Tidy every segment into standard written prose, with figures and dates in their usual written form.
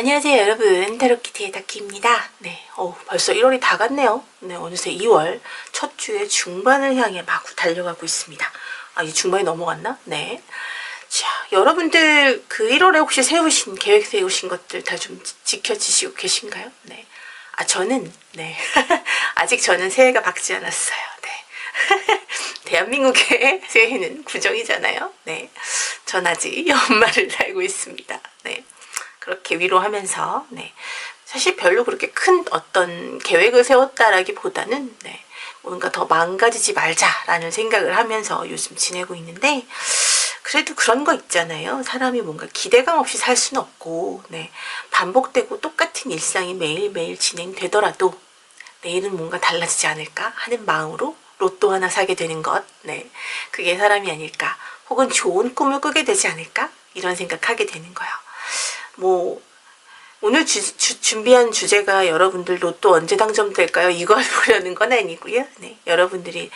안녕하세요 여러분, 타로키티의 다키입니다. 네, 벌써 1월이 다 갔네요. 네, 어느새 2월 첫 주의 중반을 향해 마구 달려가고 있습니다. 이 중반이 넘어갔나? 네. 자, 여러분들 그 1월에 혹시 계획 세우신 것들 다 좀 지켜지시고 계신가요? 네. 저는, 네. 아직 저는 새해가 밝지 않았어요. 네. 대한민국의 새해는 구정이잖아요. 네. 전 아직 연말을 살고 있습니다. 네. 그렇게 위로하면서, 네. 사실 별로 그렇게 큰 어떤 계획을 세웠다라기보다는, 네. 뭔가 더 망가지지 말자라는 생각을 하면서 요즘 지내고 있는데, 그래도 그런 거 있잖아요. 사람이 뭔가 기대감 없이 살 수는 없고, 네. 반복되고 똑같은 일상이 매일매일 진행되더라도, 내일은 뭔가 달라지지 않을까 하는 마음으로 로또 하나 사게 되는 것, 네. 그게 사람이 아닐까. 혹은 좋은 꿈을 꾸게 되지 않을까? 이런 생각하게 되는 거예요. 오늘 준비한 주제가 여러분들 로또 언제 당첨될까요? 이걸 보려는 건 아니고요. 네, 여러분들이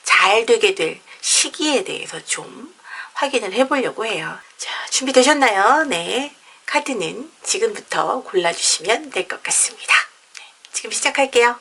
잘 되게 될 시기에 대해서 좀 확인을 해보려고 해요. 자, 준비되셨나요? 네, 카드는 지금부터 골라주시면 될 것 같습니다. 네, 지금 시작할게요.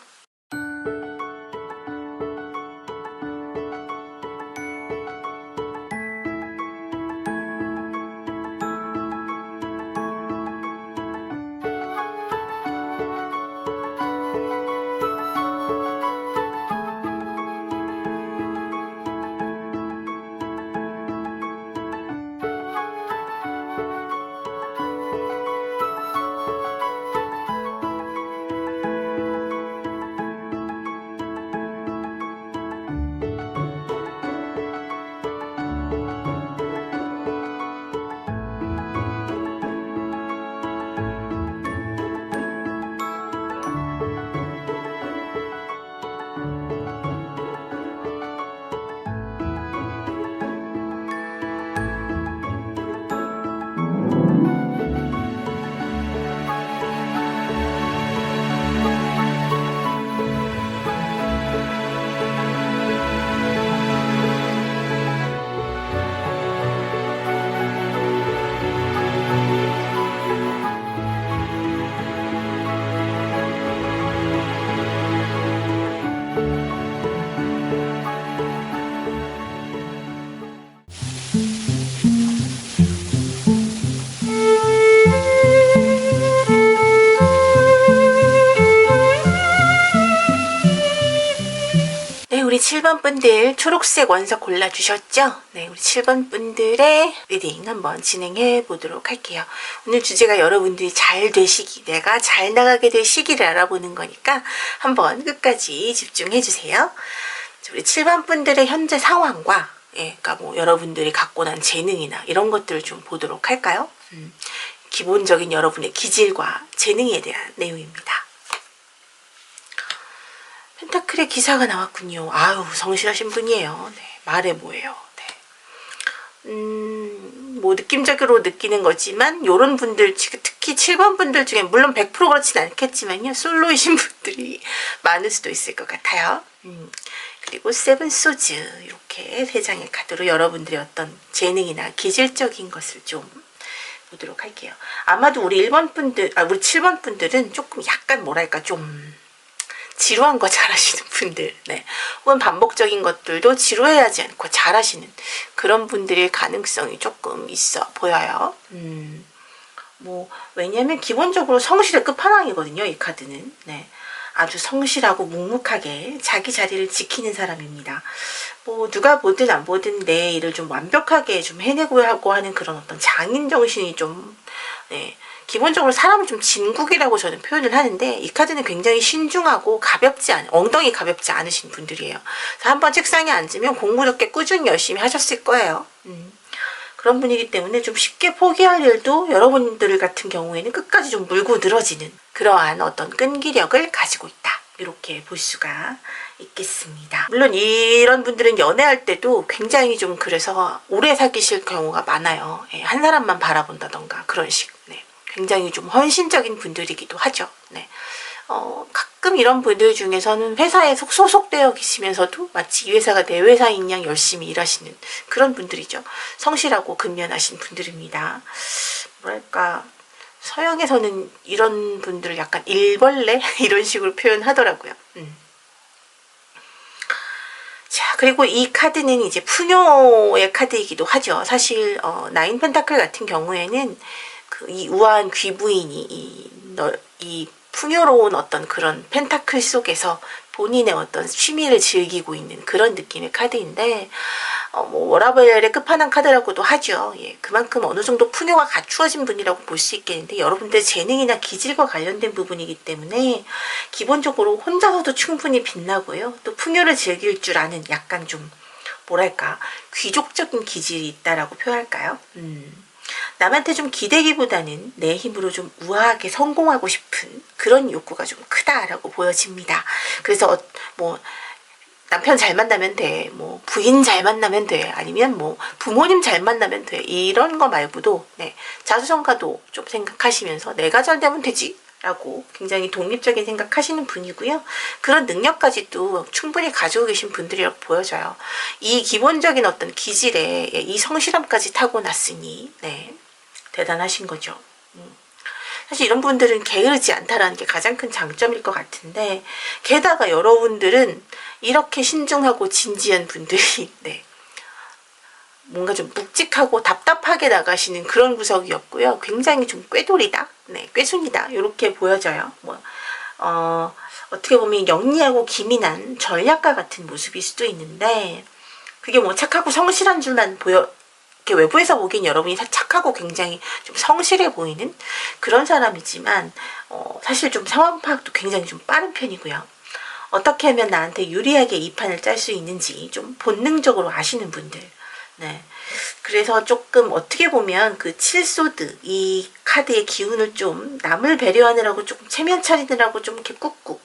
우리 7번 분들 초록색 원석 골라주셨죠? 네, 우리 7번 분들의 리딩 한번 진행해 보도록 할게요. 오늘 주제가 여러분들이 잘 되시기, 내가 잘 나가게 될 시기를 알아보는 거니까 한번 끝까지 집중해 주세요. 우리 7번 분들의 현재 상황과, 그러니까 뭐 여러분들이 갖고 난 재능이나 이런 것들을 좀 보도록 할까요? 기본적인 여러분의 기질과 재능에 대한 내용입니다. 펜타클의 기사가 나왔군요. 아유, 성실하신 분이에요. 네, 말해 뭐예요. 네. 뭐 느낌적으로 느끼는 거지만 요런 분들, 특히 7번 분들 중에 물론 100% 그렇진 않겠지만요. 솔로이신 분들이 많을 수도 있을 것 같아요. 그리고 세븐 소즈 이렇게 3장의 카드로 여러분들의 어떤 재능이나 기질적인 것을 좀 보도록 할게요. 아마도 우리 1번 분들, 우리 7번 분들은 조금 약간 뭐랄까 좀 지루한 거 잘하시는 분들, 네. 혹은 반복적인 것들도 지루해하지 않고 잘하시는 그런 분들의 가능성이 조금 있어 보여요. 왜냐면 기본적으로 성실의 끝판왕이거든요, 이 카드는. 네. 아주 성실하고 묵묵하게 자기 자리를 지키는 사람입니다. 누가 보든 안 보든 내 일을 좀 완벽하게 좀 해내고 하고 하는 그런 어떤 장인 정신이 좀, 네. 기본적으로 사람을 좀 진국이라고 저는 표현을 하는데, 이 카드는 굉장히 신중하고 엉덩이 가볍지 않으신 분들이에요. 그래서 한번 책상에 앉으면 공부롭게 꾸준히 열심히 하셨을 거예요. 그런 분이기 때문에 좀 쉽게 포기할 일도 여러분들 같은 경우에는 끝까지 좀 물고 늘어지는 그러한 어떤 끈기력을 가지고 있다. 이렇게 볼 수가 있겠습니다. 물론 이런 분들은 연애할 때도 굉장히 좀 그래서 오래 사귀실 경우가 많아요. 한 사람만 바라본다던가 그런 식. 네. 굉장히 좀 헌신적인 분들이기도 하죠. 네. 가끔 이런 분들 중에서는 회사에 소속되어 계시면서도 마치 이 회사가 내 회사인 양 열심히 일하시는 그런 분들이죠. 성실하고 근면하신 분들입니다. 뭐랄까 서양에서는 이런 분들을 약간 일벌레 이런 식으로 표현하더라고요. 자, 그리고 이 카드는 이제 풍요의 카드이기도 하죠. 사실 나인 펜타클 같은 경우에는 이 우아한 귀부인이 이 풍요로운 어떤 그런 펜타클 속에서 본인의 어떤 취미를 즐기고 있는 그런 느낌의 카드인데, 뭐 워라벨의 끝판왕 카드라고도 하죠. 예, 그만큼 어느 정도 풍요가 갖추어진 분이라고 볼 수 있겠는데, 여러분들 재능이나 기질과 관련된 부분이기 때문에 기본적으로 혼자서도 충분히 빛나고요. 또 풍요를 즐길 줄 아는 약간 좀 뭐랄까 귀족적인 기질이 있다라고 표현할까요? 남한테 좀 기대기보다는 내 힘으로 좀 우아하게 성공하고 싶은 그런 욕구가 좀 크다라고 보여집니다. 그래서 뭐 남편 잘 만나면 돼, 뭐 부인 잘 만나면 돼, 아니면 뭐 부모님 잘 만나면 돼, 이런 거 말고도 네, 자수성가도 좀 생각하시면서 내가 잘 되면 되지 라고 굉장히 독립적인 생각하시는 분이고요. 그런 능력까지도 충분히 가지고 계신 분들이라고 보여져요. 이 기본적인 어떤 기질에 이 성실함까지 타고났으니 네, 대단하신 거죠. 사실 이런 분들은 게으르지 않다라는 게 가장 큰 장점일 것 같은데, 게다가 여러분들은 이렇게 신중하고 진지한 분들이 네, 뭔가 좀 묵직하고 답답하게 나가시는 그런 구석이었고요. 굉장히 좀 꾀돌이다, 네, 꾀순이다 이렇게 보여져요. 뭐 어떻게 보면 영리하고 기민한 전략가 같은 모습일 수도 있는데, 그게 뭐 착하고 성실한 줄만 보여, 이렇게 외부에서 보기엔 여러분이 착하고 굉장히 좀 성실해 보이는 그런 사람이지만, 사실 좀 상황 파악도 굉장히 좀 빠른 편이고요. 어떻게 하면 나한테 유리하게 이 판을 짤 수 있는지 좀 본능적으로 아시는 분들. 네. 그래서 조금 어떻게 보면 그 칠소드 이 카드의 기운을 좀 남을 배려하느라고 조금 체면 차리느라고 좀 이렇게 꾹꾹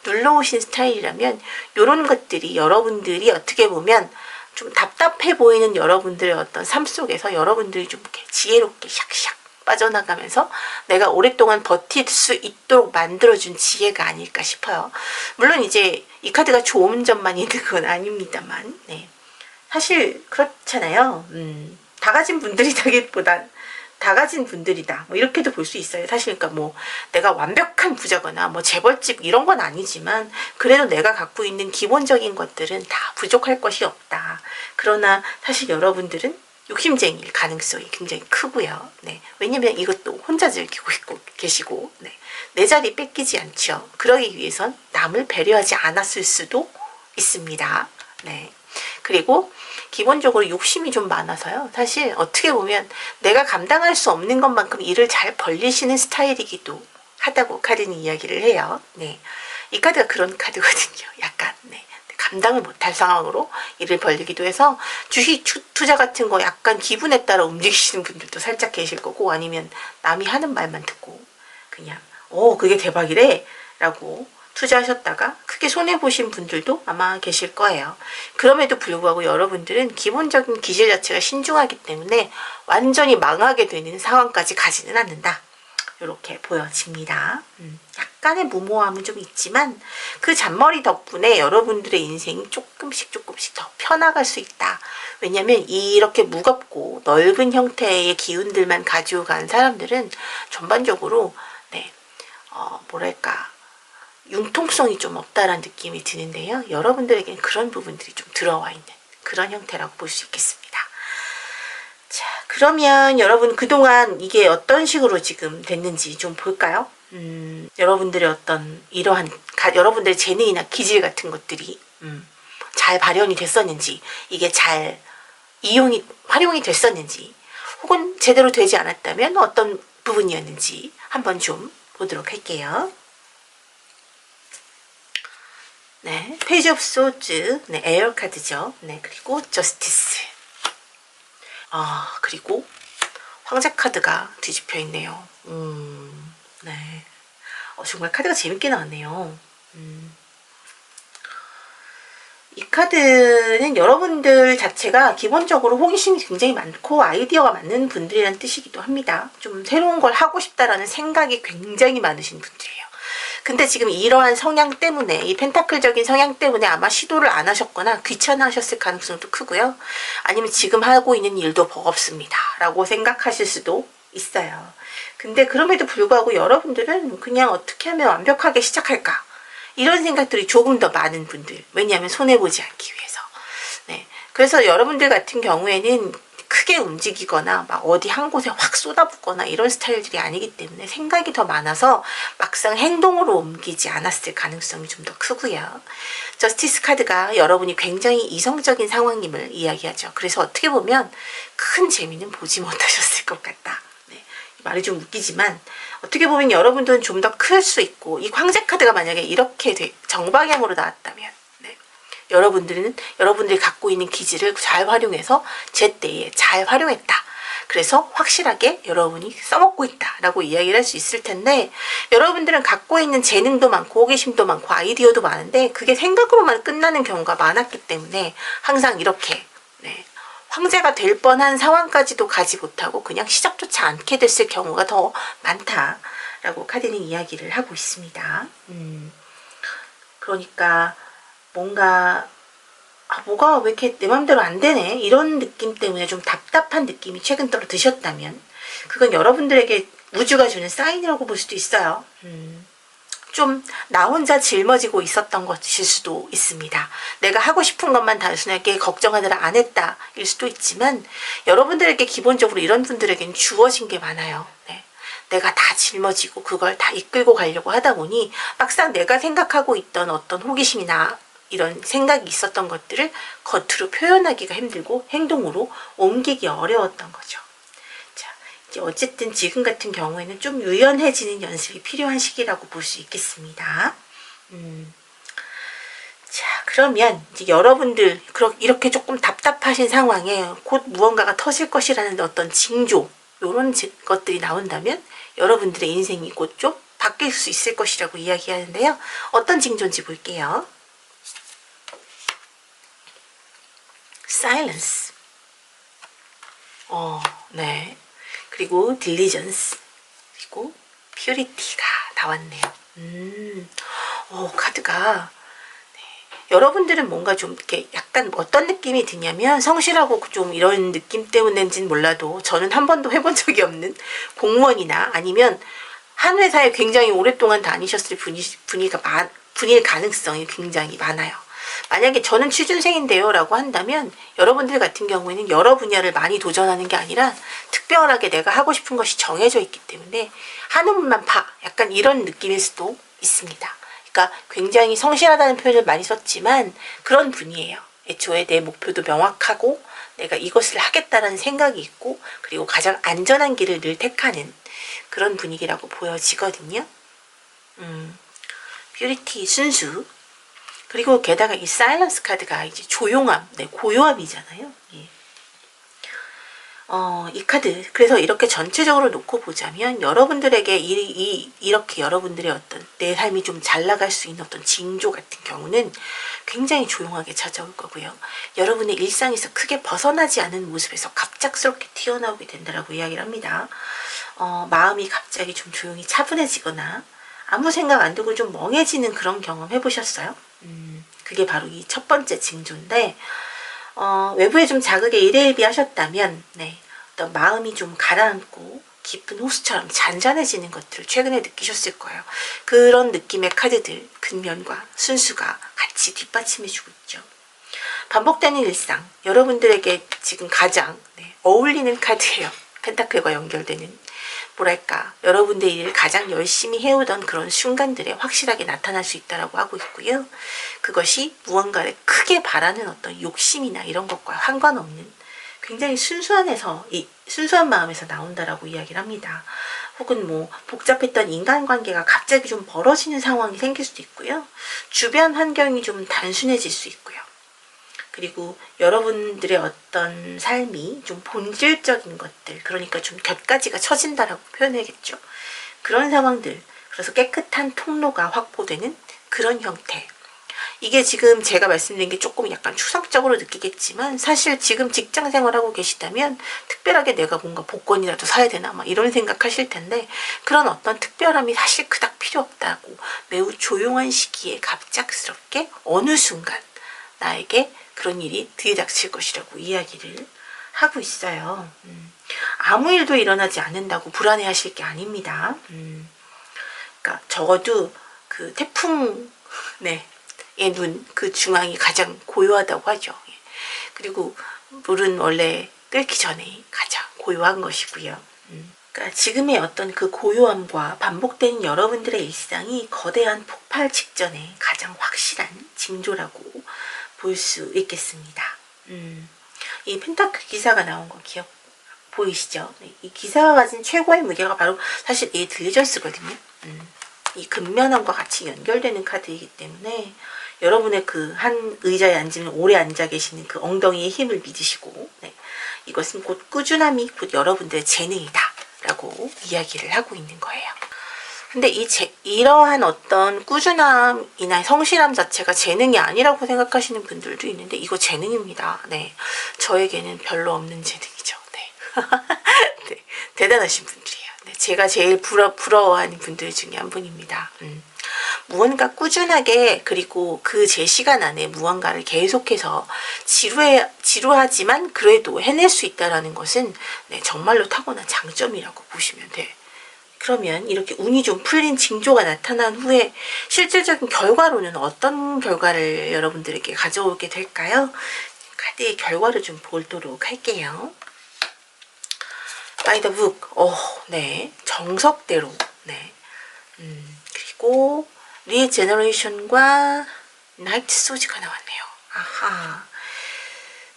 눌러오신 스타일이라면, 이런 것들이 여러분들이 어떻게 보면 좀 답답해 보이는 여러분들의 어떤 삶 속에서 여러분들이 좀 이렇게 지혜롭게 샥샥 빠져나가면서 내가 오랫동안 버틸 수 있도록 만들어준 지혜가 아닐까 싶어요. 물론 이제 이 카드가 좋은 점만 있는 건 아닙니다만, 네. 사실 그렇잖아요. 다 가진 분들이다기보단 다 가진 분들이다, 뭐 이렇게도 볼 수 있어요. 사실 그러니까 뭐 내가 완벽한 부자거나 뭐 재벌집 이런 건 아니지만, 그래도 내가 갖고 있는 기본적인 것들은 다 부족할 것이 없다. 그러나 사실 여러분들은 욕심쟁이일 가능성이 굉장히 크고요. 네. 왜냐면 이것도 혼자 즐기고 있고 계시고, 네. 내 자리 뺏기지 않죠. 그러기 위해선 남을 배려하지 않았을 수도 있습니다. 네. 그리고 기본적으로 욕심이 좀 많아서요. 사실 어떻게 보면 내가 감당할 수 없는 것만큼 일을 잘 벌리시는 스타일이기도 하다고 카드는 이야기를 해요. 네. 이 카드가 그런 카드거든요. 약간 네. 감당을 못할 상황으로 일을 벌리기도 해서, 주식 투자 같은 거 약간 기분에 따라 움직이시는 분들도 살짝 계실 거고, 아니면 남이 하는 말만 듣고 그냥 그게 대박이래 라고 투자하셨다가 크게 손해보신 분들도 아마 계실 거예요. 그럼에도 불구하고 여러분들은 기본적인 기질 자체가 신중하기 때문에 완전히 망하게 되는 상황까지 가지는 않는다, 이렇게 보여집니다. 약간의 무모함은 좀 있지만 그 잔머리 덕분에 여러분들의 인생이 조금씩 더 펴나갈 수 있다. 왜냐면 이렇게 무겁고 넓은 형태의 기운들만 가지고 간 사람들은 전반적으로 네, 뭐랄까 융통성이 좀 없다라는 느낌이 드는데요. 여러분들에게는 그런 부분들이 좀 들어와 있는 그런 형태라고 볼 수 있겠습니다. 자, 그러면 여러분 그동안 이게 어떤 식으로 지금 됐는지 좀 볼까요? 여러분들의 어떤 이러한 여러분들의 재능이나 기질 같은 것들이 잘 발현이 됐었는지, 이게 잘 활용이 됐었는지, 혹은 제대로 되지 않았다면 어떤 부분이었는지 한번 좀 보도록 할게요. 네, 페이지 오브 소즈, 네, 에어 카드죠. 네, 그리고 저스티스. 그리고 황제 카드가 뒤집혀 있네요. 네. 정말 카드가 재밌게 나왔네요. 이 카드는 여러분들 자체가 기본적으로 호기심이 굉장히 많고 아이디어가 많은 분들이라는 뜻이기도 합니다. 좀 새로운 걸 하고 싶다라는 생각이 굉장히 많으신 분들이에요. 근데 지금 이러한 성향 때문에, 이 펜타클적인 성향 때문에 아마 시도를 안 하셨거나 귀찮아하셨을 가능성도 크고요. 아니면 지금 하고 있는 일도 버겁습니다 라고 생각하실 수도 있어요. 근데 그럼에도 불구하고 여러분들은 그냥 어떻게 하면 완벽하게 시작할까? 이런 생각들이 조금 더 많은 분들. 왜냐하면 손해보지 않기 위해서. 네. 그래서 여러분들 같은 경우에는 크게 움직이거나 막 어디 한 곳에 확 쏟아붓거나 이런 스타일들이 아니기 때문에 생각이 더 많아서 막상 행동으로 옮기지 않았을 가능성이 좀 더 크고요. 저스티스 카드가 여러분이 굉장히 이성적인 상황임을 이야기하죠. 그래서 어떻게 보면 큰 재미는 보지 못하셨을 것 같다. 네. 말이 좀 웃기지만 어떻게 보면 여러분들은 좀 더 클 수 있고, 이 황제 카드가 만약에 이렇게 정방향으로 나왔다면 여러분들이 갖고 있는 기질을 잘 활용해서 제때에 잘 활용했다. 그래서 확실하게 여러분이 써먹고 있다라고 이야기를 할 수 있을 텐데, 여러분들은 갖고 있는 재능도 많고 호기심도 많고 아이디어도 많은데 그게 생각으로만 끝나는 경우가 많았기 때문에 항상 이렇게 황제가 될 뻔한 상황까지도 가지 못하고 그냥 시작조차 않게 됐을 경우가 더 많다라고 카드는 이야기를 하고 있습니다. 그러니까 뭔가 뭐가 왜 이렇게 내 맘대로 안 되네, 이런 느낌 때문에 좀 답답한 느낌이 최근 들어 드셨다면 그건 여러분들에게 우주가 주는 사인이라고 볼 수도 있어요. 좀 나 혼자 짊어지고 있었던 것일 수도 있습니다. 내가 하고 싶은 것만 단순하게 걱정하느라 안 했다 일 수도 있지만, 여러분들에게 기본적으로 이런 분들에게는 주어진 게 많아요. 네. 내가 다 짊어지고 그걸 다 이끌고 가려고 하다 보니 막상 내가 생각하고 있던 어떤 호기심이나 이런 생각이 있었던 것들을 겉으로 표현하기가 힘들고 행동으로 옮기기 어려웠던 거죠. 자, 이제 어쨌든 지금 같은 경우에는 좀 유연해지는 연습이 필요한 시기라고 볼 수 있겠습니다. 자, 그러면 이제 여러분들 이렇게 조금 답답하신 상황에 곧 무언가가 터질 것이라는 어떤 징조, 이런 것들이 나온다면 여러분들의 인생이 곧 좀 바뀔 수 있을 것이라고 이야기하는데요. 어떤 징조인지 볼게요. silence. 네. 그리고 diligence. 그리고 purity가 나왔네요. 카드가 여러분들은 뭔가 좀 이렇게 약간 어떤 느낌이 드냐면, 성실하고 좀 이런 느낌 때문인지는 몰라도 저는 한 번도 해본 적이 없는 공무원이나 아니면 한 회사에 굉장히 오랫동안 다니셨을 분일 가능성이 굉장히 많아요. 만약에 저는 취준생인데요 라고 한다면 여러분들 같은 경우에는 여러 분야를 많이 도전하는 게 아니라 특별하게 내가 하고 싶은 것이 정해져 있기 때문에 하는 분만 파, 약간 이런 느낌일 수도 있습니다. 그러니까 굉장히 성실하다는 표현을 많이 썼지만 그런 분이에요. 애초에 내 목표도 명확하고 내가 이것을 하겠다는 생각이 있고, 그리고 가장 안전한 길을 늘 택하는 그런 분위기라고 보여지거든요. 퓨리티, 순수. 그리고 게다가 이 사일런스 카드가 이제 조용함, 고요함이잖아요. 예. 이 카드, 그래서 이렇게 전체적으로 놓고 보자면 여러분들에게 이렇게 여러분들의 어떤 내 삶이 좀 잘 나갈 수 있는 어떤 징조 같은 경우는 굉장히 조용하게 찾아올 거고요. 여러분의 일상에서 크게 벗어나지 않은 모습에서 갑작스럽게 튀어나오게 된다라고 이야기를 합니다. 마음이 갑자기 좀 조용히 차분해지거나 아무 생각 안 들고 좀 멍해지는 그런 경험 해보셨어요? 그게 바로 이 첫 번째 징조인데, 외부에 좀 자극에 일희일비하셨다면 어떤 마음이 좀 가라앉고 깊은 호수처럼 잔잔해지는 것들을 최근에 느끼셨을 거예요. 그런 느낌의 카드들, 근면과 순수가 같이 뒷받침해주고 있죠. 반복되는 일상, 여러분들에게 지금 가장 어울리는 카드예요. 펜타클과 연결되는, 뭐랄까, 여러분들의 일을 가장 열심히 해오던 그런 순간들에 확실하게 나타날 수 있다고 하고 있고요. 그것이 무언가를 크게 바라는 어떤 욕심이나 이런 것과 상관없는 굉장히 순수한 마음에서 나온다라고 이야기를 합니다. 혹은 뭐 복잡했던 인간관계가 갑자기 좀 멀어지는 상황이 생길 수도 있고요. 주변 환경이 좀 단순해질 수 있고요. 그리고 여러분들의 어떤 삶이 좀 본질적인 것들, 그러니까 좀 곁가지가 처진다라고 표현해야겠죠. 그런 상황들, 그래서 깨끗한 통로가 확보되는 그런 형태. 이게 지금 제가 말씀드린 게 조금 약간 추상적으로 느끼겠지만, 사실 지금 직장 생활하고 계시다면 특별하게 내가 뭔가 복권이라도 사야 되나 막 이런 생각하실 텐데, 그런 어떤 특별함이 사실 그닥 필요 없다고, 매우 조용한 시기에 갑작스럽게 어느 순간 나에게 그런 일이 들이닥칠 것이라고 이야기를 하고 있어요. 아무 일도 일어나지 않는다고 불안해하실 게 아닙니다. 그러니까 적어도 그 태풍, 네, 의 눈, 그 중앙이 가장 고요하다고 하죠. 그리고 물은 원래 끓기 전에 가장 고요한 것이고요. 그러니까 지금의 어떤 그 고요함과 반복되는 여러분들의 일상이 거대한 폭발 직전에 가장 확실한 징조라고 볼 수 있겠습니다. 이 펜타클 기사가 나온 거 보이시죠? 네, 이 기사가 가진 최고의 무게가 바로 사실 이 딜리전스거든요. 이 근면함과 같이 연결되는 카드이기 때문에 여러분의 그 한 의자에 앉으면 오래 앉아 계시는 그 엉덩이의 힘을 믿으시고, 네, 이것은 곧 꾸준함이 곧 여러분들의 재능이다 라고 이야기를 하고 있는 거예요. 근데 이러한 어떤 꾸준함이나 성실함 자체가 재능이 아니라고 생각하시는 분들도 있는데 이거 재능입니다. 네, 저에게는 별로 없는 재능이죠. 네, 네, 대단하신 분들이에요. 네, 제가 제일 부러워하는 분들 중에 한 분입니다. 무언가 꾸준하게 그리고 그 제 시간 안에 무언가를 계속해서 지루하지만 그래도 해낼 수 있다는 것은 네, 정말로 타고난 장점이라고 보시면 돼요. 그러면 이렇게 운이 좀 풀린 징조가 나타난 후에 실질적인 결과로는 어떤 결과를 여러분들에게 가져오게 될까요? 카드의 결과를 좀 보도록 할게요. By the book. 네. 정석대로. 네. 그리고 리제너레이션과 나이트 소지가 나왔네요. 아하.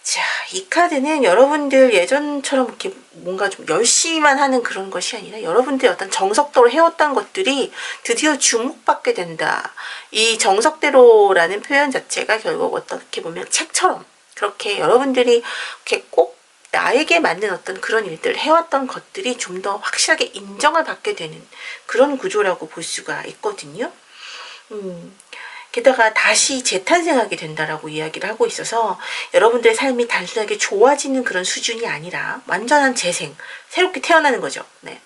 자, 이 카드는 여러분들 예전처럼 이렇게 뭔가 좀 열심히만 하는 그런 것이 아니라 여러분들의 어떤 정석대로 해왔던 것들이 드디어 주목받게 된다. 이 정석대로라는 표현 자체가 결국 어떻게 보면 책처럼 그렇게 여러분들이 이렇게 꼭 나에게 맞는 어떤 그런 일들을 해왔던 것들이 좀 더 확실하게 인정을 받게 되는 그런 구조라고 볼 수가 있거든요. 게다가 다시 재탄생하게 된다라고 이야기를 하고 있어서 여러분들의 삶이 단순하게 좋아지는 그런 수준이 아니라 완전한 재생, 새롭게 태어나는 거죠. 네.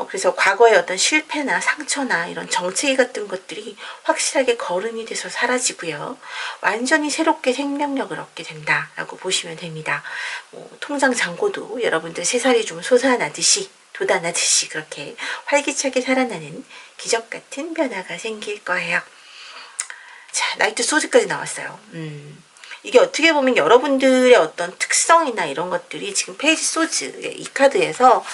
그래서 과거의 어떤 실패나 상처나 이런 정체기 같은 것들이 확실하게 거름이 돼서 사라지고요. 완전히 새롭게 생명력을 얻게 된다라고 보시면 됩니다. 통장 잔고도 여러분들 새살이 좀 솟아나듯이 돋아나듯이 그렇게 활기차게 살아나는 기적 같은 변화가 생길 거예요. 자, 나이트 소드까지 나왔어요. 이게 어떻게 보면 여러분들의 어떤 특성이나 이런 것들이 지금 페이지 소즈 이 카드에서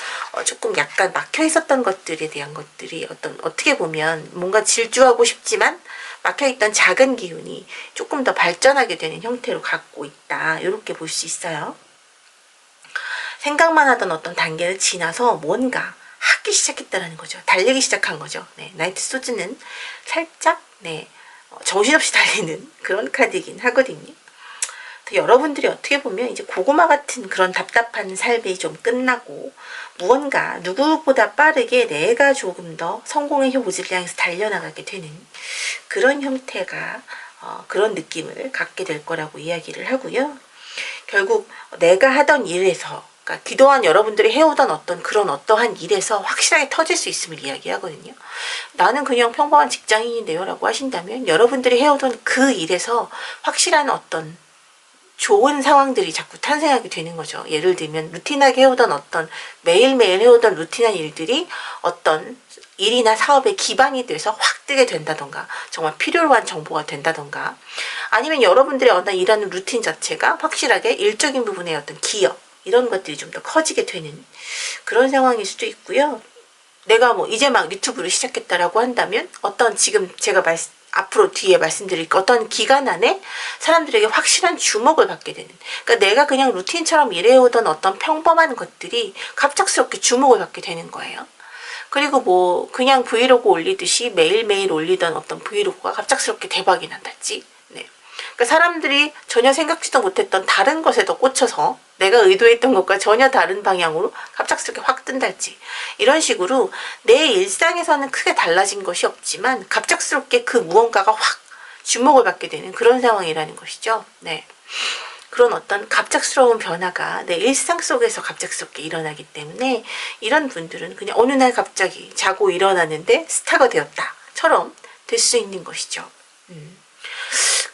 조금 약간 막혀 있었던 것들에 대한 것들이 어떻게 보면 뭔가 질주하고 싶지만 막혀 있던 작은 기운이 조금 더 발전하게 되는 형태로 갖고 있다. 이렇게 볼 수 있어요. 생각만 하던 어떤 단계를 지나서 뭔가 하기 시작했다라는 거죠. 달리기 시작한 거죠. 네, 나이트 소즈는 살짝 네, 정신없이 달리는 그런 카드이긴 하거든요. 여러분들이 어떻게 보면 이제 고구마 같은 그런 답답한 삶이 좀 끝나고 무언가 누구보다 빠르게 내가 조금 더 성공의 효지를 향해서 달려나가게 되는 그런 형태가 그런 느낌을 갖게 될 거라고 이야기를 하고요. 결국 내가 하던 일에서 그러니까 그동안 여러분들이 해오던 어떤 그런 어떠한 일에서 확실하게 터질 수 있음을 이야기하거든요. 나는 그냥 평범한 직장인인데요 라고 하신다면 여러분들이 해오던 그 일에서 확실한 어떤 좋은 상황들이 자꾸 탄생하게 되는 거죠. 예를 들면 루틴하게 해오던 어떤 매일매일 해오던 루틴한 일들이 어떤 일이나 사업의 기반이 돼서 확 뜨게 된다던가 정말 필요한 정보가 된다던가 아니면 여러분들의 어떤 일하는 루틴 자체가 확실하게 일적인 부분의 어떤 기여 이런 것들이 좀 더 커지게 되는 그런 상황일 수도 있고요. 내가 뭐 이제 막 유튜브를 시작했다라고 한다면 어떤 지금 제가 앞으로 뒤에 말씀드릴 어떤 기간 안에 사람들에게 확실한 주목을 받게 되는 그러니까 내가 그냥 루틴처럼 일해오던 어떤 평범한 것들이 갑작스럽게 주목을 받게 되는 거예요. 그리고 뭐 그냥 브이로그 올리듯이 매일매일 올리던 어떤 브이로그가 갑작스럽게 대박이 난달지 네. 그러니까 사람들이 전혀 생각지도 못했던 다른 것에도 꽂혀서 내가 의도했던 것과 전혀 다른 방향으로 갑작스럽게 확 뜬달지 이런 식으로 내 일상에서는 크게 달라진 것이 없지만 갑작스럽게 그 무언가가 확 주목을 받게 되는 그런 상황이라는 것이죠. 네. 그런 어떤 갑작스러운 변화가 내 일상 속에서 갑작스럽게 일어나기 때문에 이런 분들은 그냥 어느 날 갑자기 자고 일어나는데 스타가 되었다처럼 될 수 있는 것이죠.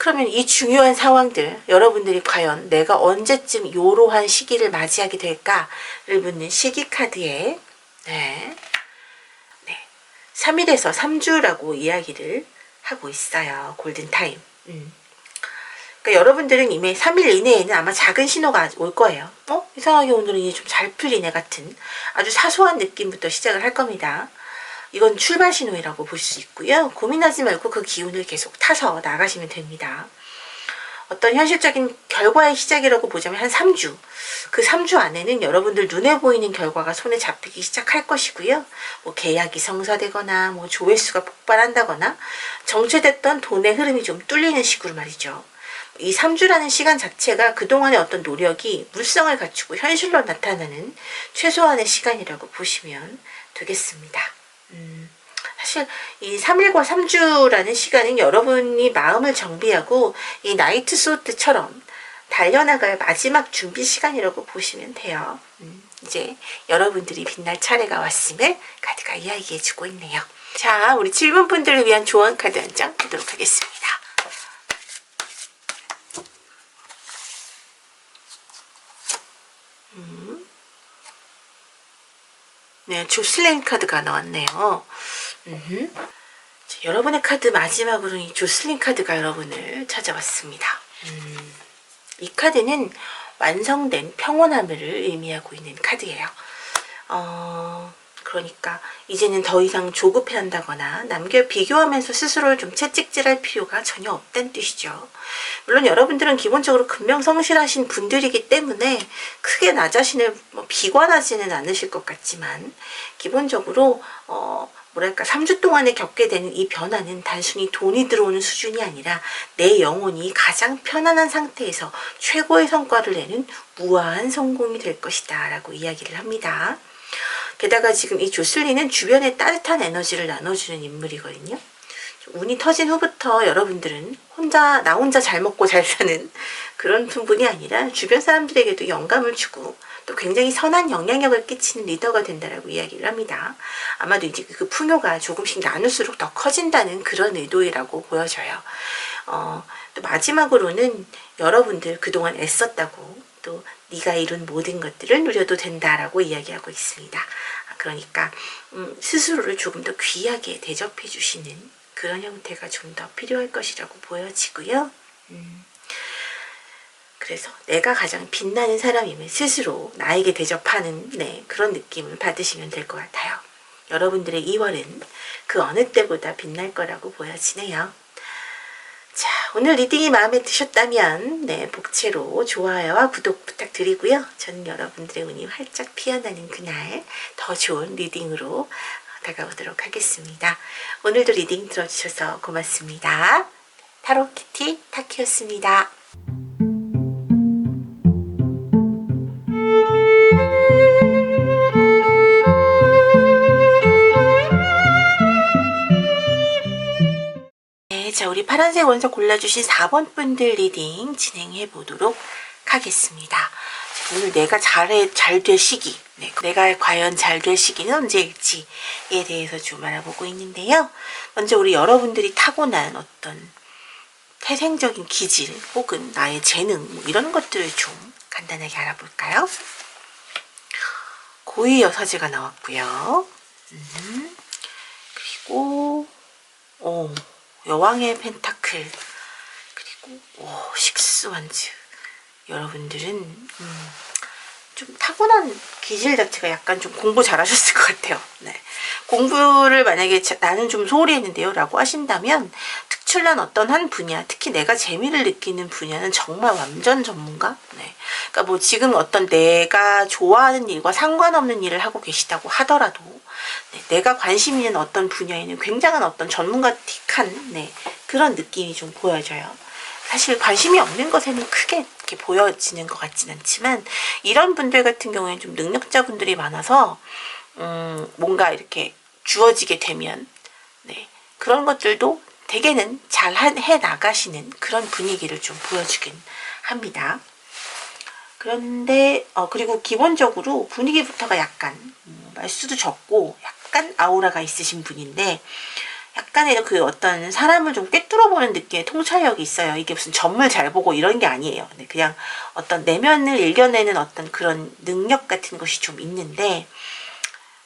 그러면 이 중요한 상황들, 여러분들이 과연 내가 언제쯤 이러한 시기를 맞이하게 될까를 묻는 시기 카드에 3일에서 3주라고 이야기를 하고 있어요. 골든타임. 그러니까 여러분들은 이미 3일 이내에는 아마 작은 신호가 올 거예요. 이상하게 오늘은 좀 잘 풀리네 같은 아주 사소한 느낌부터 시작을 할 겁니다. 이건 출발 신호라고 볼 수 있고요. 고민하지 말고 그 기운을 계속 타서 나가시면 됩니다. 어떤 현실적인 결과의 시작이라고 보자면 한 3주. 그 3주 안에는 여러분들 눈에 보이는 결과가 손에 잡히기 시작할 것이고요. 뭐 계약이 성사되거나 뭐 조회수가 폭발한다거나 정체됐던 돈의 흐름이 좀 뚫리는 식으로 말이죠. 이 3주라는 시간 자체가 그동안의 어떤 노력이 물성을 갖추고 현실로 나타나는 최소한의 시간이라고 보시면 되겠습니다. 사실 이 3일과 3주라는 시간은 여러분이 마음을 정비하고 이 나이트 소드처럼 달려나갈 마지막 준비 시간이라고 보시면 돼요. 이제 여러분들이 빛날 차례가 왔음을 카드가 이야기해주고 있네요. 자, 우리 7번 분들을 위한 조언 카드 한 장 보도록 하겠습니다. 네, 조슬레인 카드가 나왔네요. 자, 여러분의 카드 마지막으로 이 조슬린 카드가 여러분을 찾아왔습니다. 이 카드는 완성된 평온함을 의미하고 있는 카드예요. 그러니까 이제는 더 이상 조급해한다거나 남겨 비교하면서 스스로를 좀 채찍질할 필요가 전혀 없다는 뜻이죠. 물론 여러분들은 기본적으로 근명성실하신 분들이기 때문에 크게 나 자신을 비관하지는 않으실 것 같지만 기본적으로 뭐랄까 3주 동안에 겪게 되는 이 변화는 단순히 돈이 들어오는 수준이 아니라 내 영혼이 가장 편안한 상태에서 최고의 성과를 내는 무한한 성공이 될 것이다 라고 이야기를 합니다. 게다가 지금 이 조슬리는 주변에 따뜻한 에너지를 나눠주는 인물이거든요. 운이 터진 후부터 여러분들은 나 혼자 잘 먹고 잘 사는 그런 분이 아니라 주변 사람들에게도 영감을 주고 또 굉장히 선한 영향력을 끼치는 리더가 된다라고 이야기를 합니다. 아마도 이제 그 풍요가 조금씩 나눌수록 더 커진다는 그런 의도라고 보여져요. 또 마지막으로는 여러분들 그동안 애썼다고 또 네가 이룬 모든 것들을 누려도 된다라고 이야기하고 있습니다. 그러니까 스스로를 조금 더 귀하게 대접해 주시는 그런 형태가 좀 더 필요할 것이라고 보여지고요. 그래서 내가 가장 빛나는 사람임을 스스로 나에게 대접하는 그런 느낌을 받으시면 될 것 같아요. 여러분들의 2월은 그 어느 때보다 빛날 거라고 보여지네요. 자, 오늘 리딩이 마음에 드셨다면 복채로 좋아요와 구독 부탁드리고요. 저는 여러분들의 운이 활짝 피어나는 그날 더 좋은 리딩으로 다가오도록 하겠습니다. 오늘도 리딩 들어주셔서 고맙습니다. 타로키티 타키였습니다. 자, 우리 파란색 원석 골라주신 4번 분들 리딩 진행해 보도록 하겠습니다. 오늘 내가 잘 될 시기, 내가 과연 잘 될 시기는 언제일지에 대해서 좀 알아보고 있는데요. 먼저 우리 여러분들이 타고난 어떤 태생적인 기질 혹은 나의 재능 이런 것들을 좀 간단하게 알아볼까요? 고위 여사제가 나왔고요. 그리고 여왕의 펜타클 그리고 식스 완즈. 여러분들은 좀 타고난 기질 자체가 약간 좀 공부 잘하셨을 것 같아요. 공부를 만약에 나는 좀 소홀히 했는데요 라고 하신다면 특출난 어떤 한 분야, 특히 내가 재미를 느끼는 분야는 정말 완전 전문가. 그러니까 뭐 지금 어떤 내가 좋아하는 일과 상관없는 일을 하고 계시다고 하더라도 내가 관심 있는 어떤 분야에는 굉장한 어떤 전문가틱한 그런 느낌이 좀 보여져요. 사실 관심이 없는 것에는 크게 이렇게 보여지는 것 같지는 않지만 이런 분들 같은 경우에는 좀 능력자분들이 많아서 뭔가 이렇게 주어지게 되면 그런 것들도 대개는 잘 해 나가시는 그런 분위기를 좀 보여주긴 합니다. 그런데 그리고 기본적으로 분위기부터가 약간 말수도 적고 약간 아우라가 있으신 분인데 약간의 그 어떤 사람을 좀 꿰뚫어보는 느낌의 통찰력이 있어요. 이게 무슨 점을 잘 보고 이런 게 아니에요. 그냥 어떤 내면을 읽어내는 어떤 그런 능력 같은 것이 좀 있는데,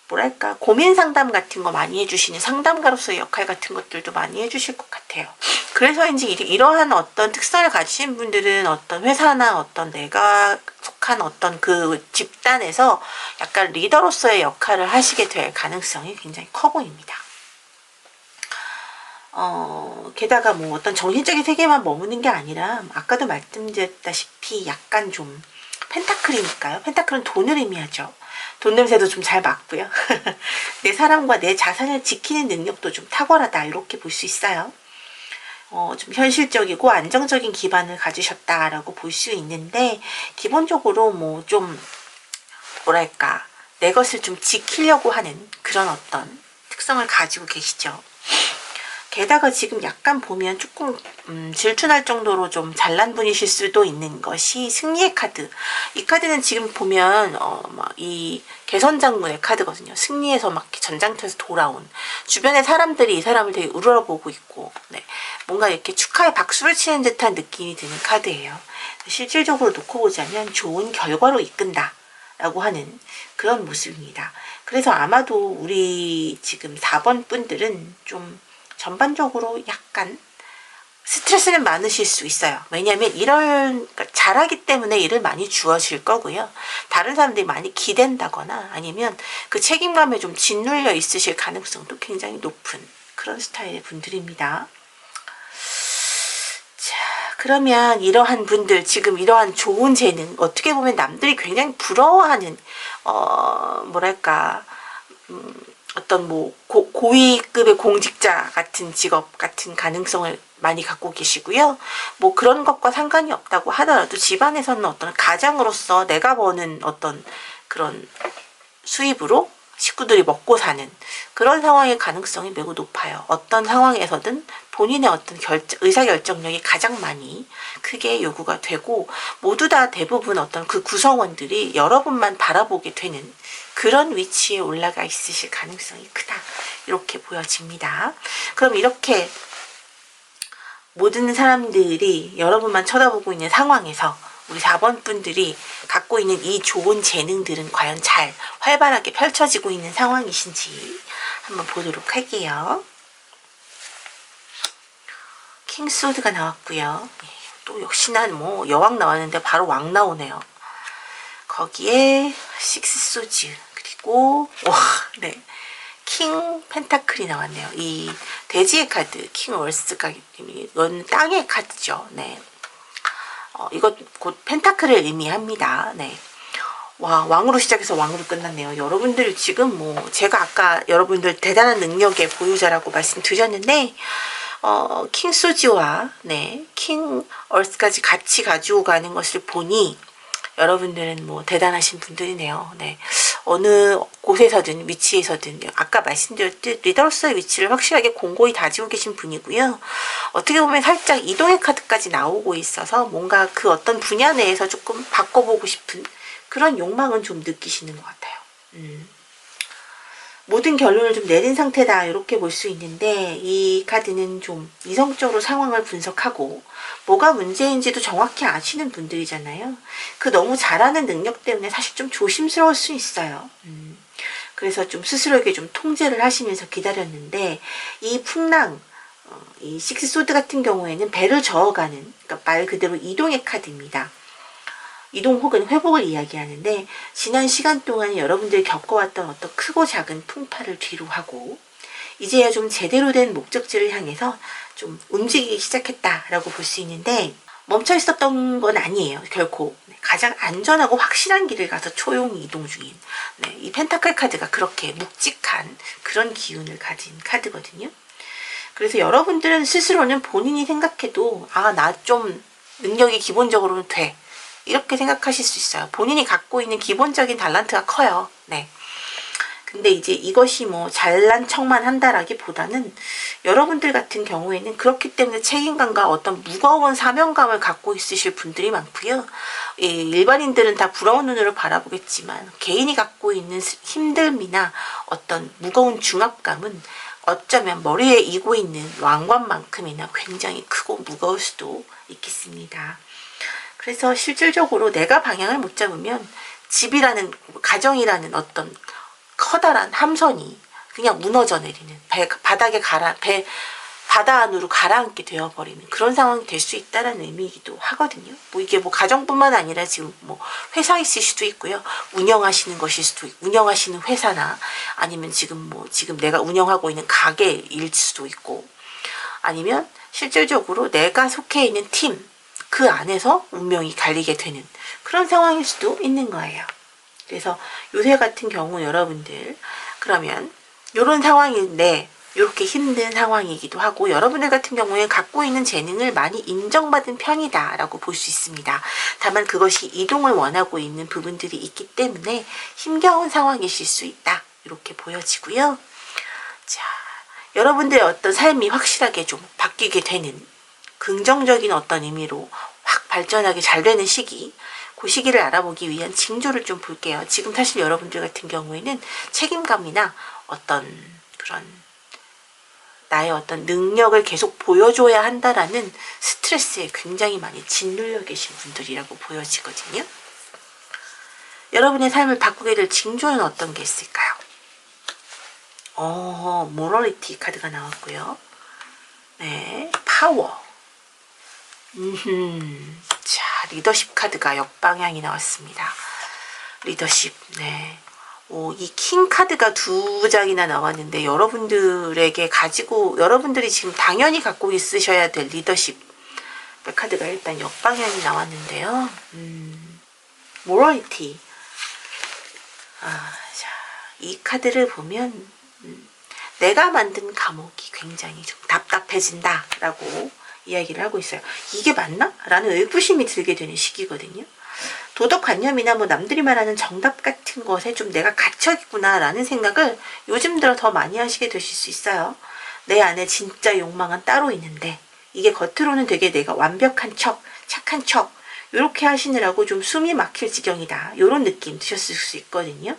뭐랄까 고민 상담 같은 거 많이 해주시는 상담가로서의 역할 같은 것들도 많이 해주실 것 같아요. 그래서인지 이러한 어떤 특성을 가지신 분들은 어떤 회사나 어떤 내가 속한 어떤 그 집단에서 약간 리더로서의 역할을 하시게 될 가능성이 굉장히 커 보입니다. 게다가 뭐 어떤 정신적인 세계만 머무는 게 아니라 아까도 말씀드렸다시피 약간 좀 펜타클이니까요. 펜타클은 돈을 의미하죠. 돈 냄새도 좀 잘 맡고요. 내 사람과 내 자산을 지키는 능력도 좀 탁월하다 이렇게 볼 수 있어요. 좀 현실적이고 안정적인 기반을 가지셨다라고 볼 수 있는데, 기본적으로 뭐 좀 뭐랄까 내 것을 좀 지키려고 하는 그런 어떤 특성을 가지고 계시죠. 게다가 지금 약간 보면 조금 질투날 정도로 좀 잘난 분이실 수도 있는 것이 승리의 카드. 이 카드는 지금 보면 막 이 개선장군의 카드거든요. 승리에서 막 전장터에서 돌아온 주변의 사람들이 이 사람을 되게 우러러보고 있고, 네, 뭔가 이렇게 축하에 박수를 치는 듯한 느낌이 드는 카드예요. 실질적으로 놓고 보자면 좋은 결과로 이끈다 라고 하는 그런 모습입니다. 그래서 아마도 우리 지금 4번 분들은 좀 전반적으로 약간 스트레스는 많으실 수 있어요. 왜냐하면 그러니까 잘하기 때문에 일을 많이 주어질 거고요. 다른 사람들이 많이 기댄다거나 아니면 그 책임감에 좀 짓눌려 있으실 가능성도 굉장히 높은 그런 스타일의 분들입니다. 자, 그러면 이러한 분들, 지금 이러한 좋은 재능, 어떻게 보면 남들이 굉장히 부러워하는 뭐랄까 어떤 뭐 고위급의 공직자 같은 직업 같은 가능성을 많이 갖고 계시고요. 뭐 그런 것과 상관이 없다고 하더라도 집안에서는 어떤 가장으로서 내가 버는 어떤 그런 수입으로 식구들이 먹고 사는 그런 상황의 가능성이 매우 높아요. 어떤 상황에서든 본인의 어떤 의사결정력이 가장 많이 크게 요구가 되고, 모두 다 대부분 어떤 그 구성원들이 여러분만 바라보게 되는 그런 위치에 올라가 있으실 가능성이 크다 이렇게 보여집니다. 그럼 이렇게 모든 사람들이 여러분만 쳐다보고 있는 상황에서 우리 4번 분들이 갖고 있는 이 좋은 재능들은 과연 잘 활발하게 펼쳐지고 있는 상황이신지 한번 보도록 할게요. 킹소드가 나왔고요. 또 역시나 뭐 여왕 나왔는데 바로 왕 나오네요. 거기에 식스소즈, 그리고 네, 킹 펜타클이 나왔네요. 이 돼지의 카드 킹 월스가 이건 땅의 카드죠. 네, 이것 곧 펜타클을 의미합니다. 네. 와, 왕으로 시작해서 왕으로 끝났네요. 여러분들 지금 뭐 제가 아까 여러분들 대단한 능력의 보유자라고 말씀드렸는데, 킹 소지와 네, 킹 얼스까지 같이 가지고 가는 것을 보니 여러분들은 뭐 대단하신 분들이네요. 네. 어느 곳에서든 위치에서든 아까 말씀드렸듯 리더로서의 위치를 확실하게 공고히 다지고 계신 분이고요. 어떻게 보면 살짝 이동의 카드까지 나오고 있어서 뭔가 그 어떤 분야 내에서 조금 바꿔보고 싶은 그런 욕망은 좀 느끼시는 것 같아요. 모든 결론을 좀 내린 상태다 이렇게 볼 수 있는데, 이 카드는 좀 이성적으로 상황을 분석하고 뭐가 문제인지도 정확히 아시는 분들이잖아요. 그 너무 잘하는 능력 때문에 사실 좀 조심스러울 수 있어요. 그래서 좀 스스로에게 좀 통제를 하시면서 기다렸는데, 이 풍랑, 이 식스소드 같은 경우에는 배를 저어가는, 그러니까 말 그대로 이동의 카드입니다. 이동 혹은 회복을 이야기하는데, 지난 시간 동안 여러분들이 겪어왔던 어떤 크고 작은 풍파를 뒤로 하고 이제야 좀 제대로 된 목적지를 향해서 좀 움직이기 시작했다라고 볼 수 있는데, 멈춰 있었던 건 아니에요. 결코 가장 안전하고 확실한 길을 가서 조용히 이동 중인, 네, 이 펜타클 카드가 그렇게 묵직한 그런 기운을 가진 카드거든요. 그래서 여러분들은 스스로는 본인이 생각해도 나 좀 능력이 기본적으로는 돼 이렇게 생각하실 수 있어요. 본인이 갖고 있는 기본적인 달란트가 커요. 네. 근데 이제 이것이 뭐 잘난 척만 한다라기보다는 여러분들 같은 경우에는 그렇기 때문에 책임감과 어떤 무거운 사명감을 갖고 있으실 분들이 많고요. 일반인들은 다 부러운 눈으로 바라보겠지만 개인이 갖고 있는 힘듦이나 어떤 무거운 중압감은 어쩌면 머리에 이고 있는 왕관만큼이나 굉장히 크고 무거울 수도 있겠습니다. 그래서 실질적으로 내가 방향을 못 잡으면 집이라는, 가정이라는 어떤 커다란 함선이 그냥 무너져 내리는, 바다 안으로 가라앉게 되어버리는 그런 상황이 될 수 있다는 의미이기도 하거든요. 뭐 이게 뭐 가정뿐만 아니라 지금 뭐 회사이실 수도 있고요. 운영하시는 것일 수도 있고, 운영하시는 회사나 아니면 지금 내가 운영하고 있는 가게일 수도 있고, 아니면 실질적으로 내가 속해 있는 팀, 그 안에서 운명이 갈리게 되는 그런 상황일 수도 있는 거예요. 그래서 요새 같은 경우 여러분들, 그러면 이런 상황인데 이렇게 힘든 상황이기도 하고, 여러분들 같은 경우에 갖고 있는 재능을 많이 인정받은 편이다 라고 볼 수 있습니다. 다만 그것이 이동을 원하고 있는 부분들이 있기 때문에 힘겨운 상황이실 수 있다, 이렇게 보여지고요. 자, 여러분들의 어떤 삶이 확실하게 좀 바뀌게 되는 긍정적인 어떤 의미로 확 발전하게 잘 되는 시기, 그 시기를 알아보기 위한 징조를 좀 볼게요. 지금 사실 여러분들 같은 경우에는 책임감이나 어떤 그런 나의 어떤 능력을 계속 보여줘야 한다라는 스트레스에 굉장히 많이 짓눌려 계신 분들이라고 보여지거든요. 여러분의 삶을 바꾸게 될 징조는 어떤 게 있을까요? 모럴리티 카드가 나왔고요. 네, 파워. 자, 리더십 카드가 역방향이 나왔습니다. 리더십, 네. 이 킹 카드가 2장이나 나왔는데, 여러분들에게 여러분들이 지금 당연히 갖고 있으셔야 될 리더십 카드가 일단 역방향이 나왔는데요. 모럴리티. 자, 이 카드를 보면 내가 만든 감옥이 굉장히 좀 답답해진다 라고 이야기를 하고 있어요. 이게 맞나? 라는 의구심이 들게 되는 시기거든요. 도덕관념이나 뭐 남들이 말하는 정답 같은 것에 좀 내가 갇혀있구나 라는 생각을 요즘 들어 더 많이 하시게 되실 수 있어요. 내 안에 진짜 욕망은 따로 있는데 이게 겉으로는 되게 내가 완벽한 척, 착한 척 이렇게 하시느라고 좀 숨이 막힐 지경이다, 이런 느낌 드셨을 수 있거든요.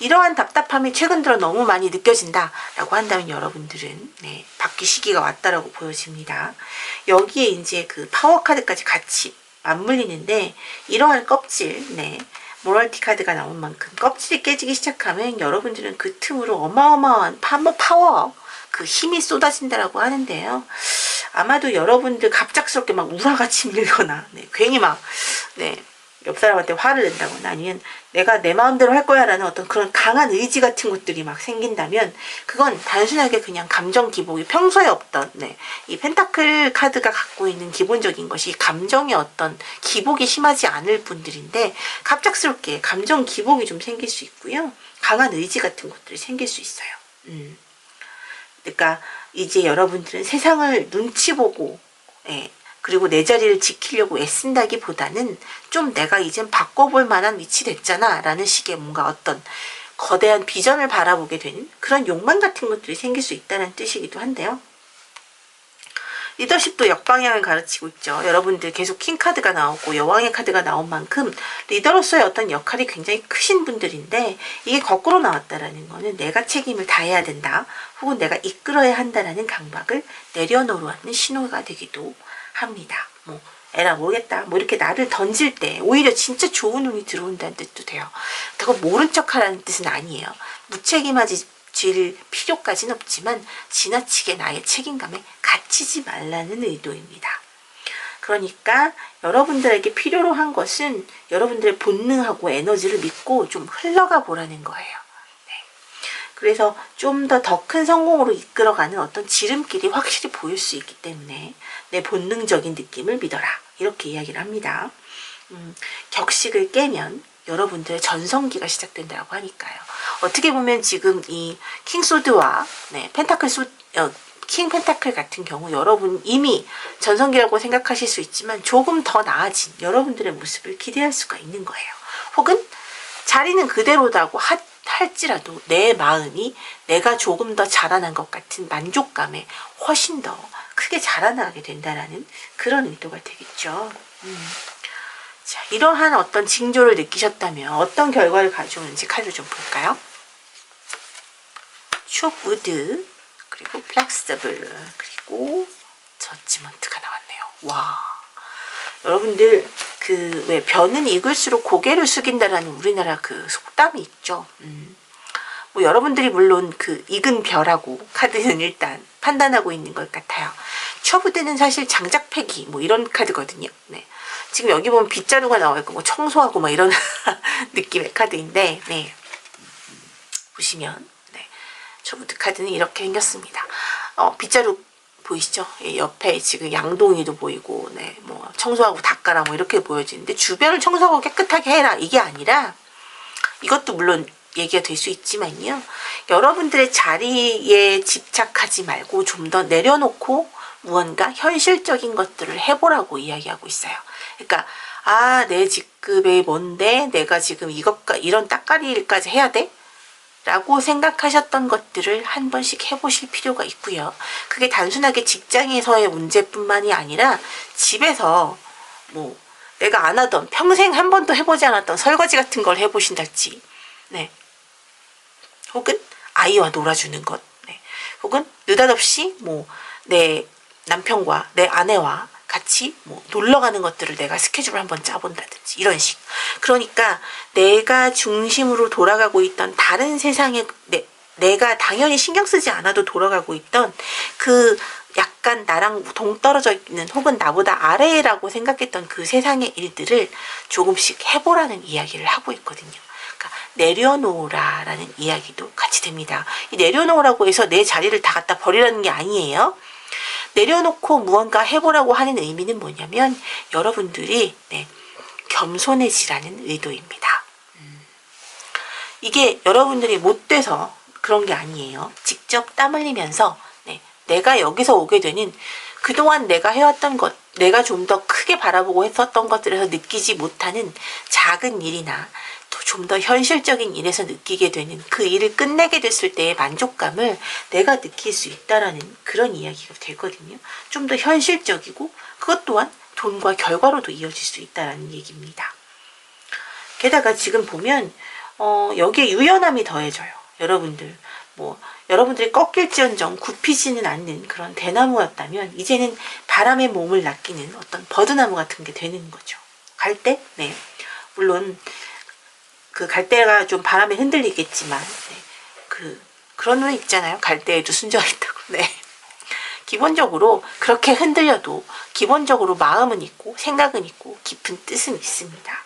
이러한 답답함이 최근 들어 너무 많이 느껴진다 라고 한다면 여러분들은 바뀔 시기가 왔다라고 보여집니다. 여기에 이제 그 파워 카드까지 같이 맞물리는데, 이러한 껍질, 모럴티 카드가 나온 만큼 껍질이 깨지기 시작하면 여러분들은 그 틈으로 어마어마한 파워, 그 힘이 쏟아진다라고 하는데요. 아마도 여러분들 갑작스럽게 막 우라같이 밀거나, 괜히 막, 옆 사람한테 화를 낸다거나, 아니면 내가 내 마음대로 할 거야 라는 어떤 그런 강한 의지 같은 것들이 막 생긴다면, 그건 단순하게 그냥 감정 기복이 평소에 없던, 이 펜타클 카드가 갖고 있는 기본적인 것이 감정의 어떤 기복이 심하지 않을 분들인데, 갑작스럽게 감정 기복이 좀 생길 수 있고요. 강한 의지 같은 것들이 생길 수 있어요. 그러니까 이제 여러분들은 세상을 눈치 보고, 그리고 내 자리를 지키려고 애쓴다기보다는 좀 내가 이젠 바꿔볼 만한 위치 됐잖아 라는 식의 뭔가 어떤 거대한 비전을 바라보게 되는 그런 욕망 같은 것들이 생길 수 있다는 뜻이기도 한데요. 리더십도 역방향을 가르치고 있죠. 여러분들 계속 킹 카드가 나오고 여왕의 카드가 나온 만큼 리더로서의 어떤 역할이 굉장히 크신 분들인데, 이게 거꾸로 나왔다라는 거는 내가 책임을 다해야 된다, 혹은 내가 이끌어야 한다라는 강박을 내려놓으라는 신호가 되기도 합니다. 뭐 에라 모르겠다, 뭐 이렇게 나를 던질 때 오히려 진짜 좋은 운이 들어온다는 뜻도 돼요. 그거 모른 척하라는 뜻은 아니에요. 무책임하지 질 필요까지는 없지만 지나치게 나의 책임감에 갇히지 말라는 의도입니다. 그러니까 여러분들에게 필요로 한 것은 여러분들의 본능하고 에너지를 믿고 좀 흘러가 보라는 거예요. 그래서 좀 더 큰 성공으로 이끌어가는 어떤 지름길이 확실히 보일 수 있기 때문에 내 본능적인 느낌을 믿어라, 이렇게 이야기를 합니다. 격식을 깨면 여러분들의 전성기가 시작된다고 하니까요. 어떻게 보면 지금 이 킹소드와 킹 펜타클 같은 경우 여러분 이미 전성기라고 생각하실 수 있지만 조금 더 나아진 여러분들의 모습을 기대할 수가 있는 거예요. 혹은 자리는 그대로다고 할지라도 내 마음이 내가 조금 더 자라난 것 같은 만족감에 훨씬 더 크게 자라나게 된다라는 그런 의도가 되겠죠. 자, 이러한 어떤 징조를 느끼셨다면 어떤 결과를 가져오는지 카드 좀 볼까요? 쇼우드, 그리고 플렉서블, 그리고 저지먼트가 나왔네요. 와, 여러분들 그 왜 벼는 익을수록 고개를 숙인다라는 우리나라 그 속담이 있죠. 뭐 여러분들이 물론 그 익은 벼라고 카드는 일단 판단하고 있는 것 같아요. 쇼우드는 사실 장작패기 뭐 이런 카드거든요. 네. 지금 여기 보면 빗자루가 나와 있고 뭐 청소하고 막 이런 느낌의 카드인데, 네. 보시면 네. 쇼우드 카드는 이렇게 생겼습니다. 빗자루 보이시죠? 옆에 지금 양동이도 보이고, 네, 뭐 청소하고 닦아라 뭐 이렇게 보여지는데, 주변을 청소하고 깨끗하게 해라 이게 아니라, 이것도 물론 얘기가 될 수 있지만요, 여러분들의 자리에 집착하지 말고 좀 더 내려놓고 무언가 현실적인 것들을 해보라고 이야기하고 있어요. 그러니까 내 직급이 뭔데 내가 지금 이런 따까리 일까지 해야 돼? 라고 생각하셨던 것들을 한 번씩 해보실 필요가 있고요. 그게 단순하게 직장에서의 문제뿐만이 아니라 집에서 뭐 내가 안 하던, 평생 한 번도 해보지 않았던 설거지 같은 걸 해보신달지, 네, 혹은 아이와 놀아주는 것, 네, 혹은 느닷없이 뭐 내 남편과 내 아내와 같이 뭐 놀러 가는 것들을 내가 스케줄을 한번 짜본다든지 이런 식. 그러니까 내가 중심으로 돌아가고 있던 다른 세상에 내가 당연히 신경 쓰지 않아도 돌아가고 있던 그 약간 나랑 동떨어져 있는 혹은 나보다 아래라고 생각했던 그 세상의 일들을 조금씩 해보라는 이야기를 하고 있거든요. 그러니까 내려놓으라라는 이야기도 같이 됩니다. 이 내려놓으라고 해서 내 자리를 다 갖다 버리라는 게 아니에요. 내려놓고 무언가 해보라고 하는 의미는 뭐냐면 여러분들이 겸손해지라는 의도입니다. 이게 여러분들이 못돼서 그런 게 아니에요. 직접 땀 흘리면서 내가 여기서 오게 되는 그동안 내가 해왔던 것, 내가 좀 더 크게 바라보고 했었던 것들에서 느끼지 못하는 작은 일이나 또 좀 더 현실적인 일에서 느끼게 되는 그 일을 끝내게 됐을 때의 만족감을 내가 느낄 수 있다라는 그런 이야기가 되거든요. 좀 더 현실적이고 그것 또한 돈과 결과로도 이어질 수 있다라는 얘기입니다. 게다가 지금 보면 여기에 유연함이 더해져요. 여러분들이 꺾일지언정 굽히지는 않는 그런 대나무였다면 이제는 바람에 몸을 낚이는 어떤 버드나무 같은 게 되는 거죠. 갈대? 네. 물론 그 갈대가 좀 바람에 흔들리겠지만 그런 말 있잖아요. 갈대에도 순정이 있다고. 네. 기본적으로 그렇게 흔들려도 기본적으로 마음은 있고 생각은 있고 깊은 뜻은 있습니다.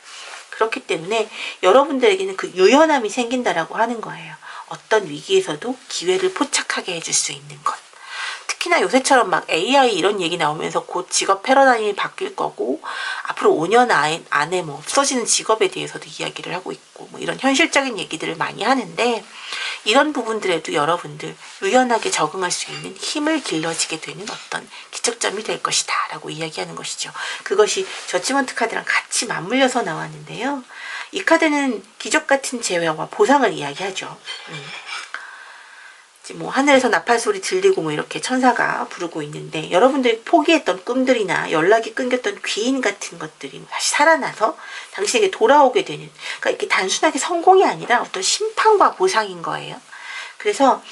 그렇기 때문에 여러분들에게는 그 유연함이 생긴다라고 하는 거예요. 어떤 위기에서도 기회를 포착하게 해줄 수 있는 것. 특히나 요새처럼 막 AI 이런 얘기 나오면서 곧 직업 패러다임이 바뀔 거고 앞으로 5년 안에 뭐 없어지는 직업에 대해서도 이야기를 하고 있고 뭐 이런 현실적인 얘기들을 많이 하는데 이런 부분들에도 여러분들 유연하게 적응할 수 있는 힘을 길러지게 되는 어떤 기척점이 될 것이다 라고 이야기하는 것이죠. 그것이 저지먼트 카드랑 같이 맞물려서 나왔는데요. 이 카드는 기적 같은 재회와 보상을 이야기하죠. 뭐 하늘에서 나팔 소리 들리고 뭐 이렇게 천사가 부르고 있는데 여러분들이 포기했던 꿈들이나 연락이 끊겼던 귀인 같은 것들이 다시 살아나서 당신에게 돌아오게 되는, 그러니까 이게 단순하게 성공이 아니라 어떤 심판과 보상인 거예요. 그래서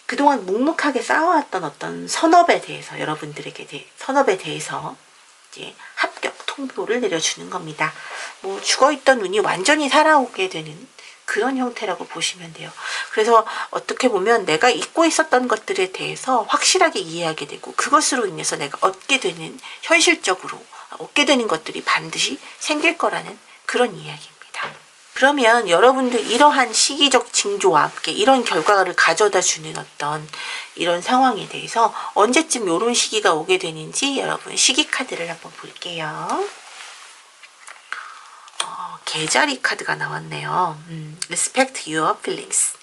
그동안 묵묵하게 쌓아왔던 어떤 선업에 대해서 선업에 대해서 이제 합격 통보를 내려주는 겁니다. 뭐 죽어있던 운이 완전히 살아오게 되는 그런 형태라고 보시면 돼요. 그래서 어떻게 보면 내가 잊고 있었던 것들에 대해서 확실하게 이해하게 되고 그것으로 인해서 내가 현실적으로 얻게 되는 것들이 반드시 생길 거라는 그런 이야기입니다. 그러면 여러분들 이러한 시기적 징조와 함께 이런 결과를 가져다 주는 어떤 이런 상황에 대해서 언제쯤 이런 시기가 오게 되는지 여러분 시기 카드를 한번 볼게요. 개자리 카드가 나왔네요. Respect your feelings.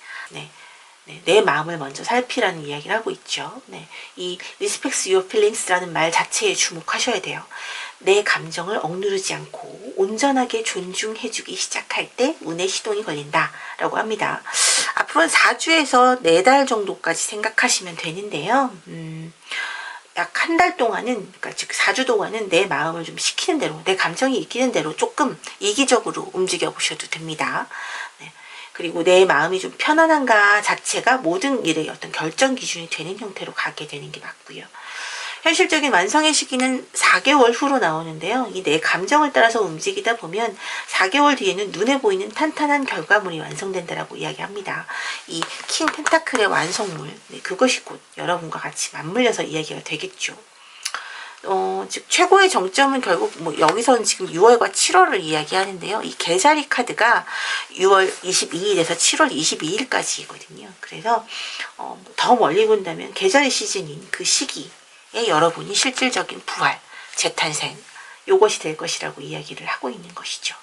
내 마음을 먼저 살피라는 이야기를 하고 있죠. 이 Respect your feelings라는 말 자체에 주목하셔야 돼요. 내 감정을 억누르지 않고 온전하게 존중해주기 시작할 때 운의 시동이 걸린다 라고 합니다. 앞으로는 4주에서 4달 정도까지 생각하시면 되는데요. 약 한 달 동안은, 그러니까 즉 4주 동안은 내 마음을 좀 식히는 대로, 내 감정이 이기는 대로 조금 이기적으로 움직여 보셔도 됩니다. 그리고 내 마음이 좀 편안한가 자체가 모든 일의 어떤 결정 기준이 되는 형태로 가게 되는 게 맞고요. 현실적인 완성의 시기는 4개월 후로 나오는데요. 이 내 감정을 따라서 움직이다 보면 4개월 뒤에는 눈에 보이는 탄탄한 결과물이 완성된다라고 이야기합니다. 이 킹 펜타클의 완성물, 네, 그것이 곧 여러분과 같이 맞물려서 이야기가 되겠죠. 즉 최고의 정점은 결국 뭐 여기서는 지금 6월과 7월을 이야기하는데요. 이 개자리 카드가 6월 22일에서 7월 22일까지거든요. 그래서 더 멀리 본다면 개자리 시즌인 그 시기에 여러분이 실질적인 부활, 재탄생 요것이 될 것이라고 이야기를 하고 있는 것이죠.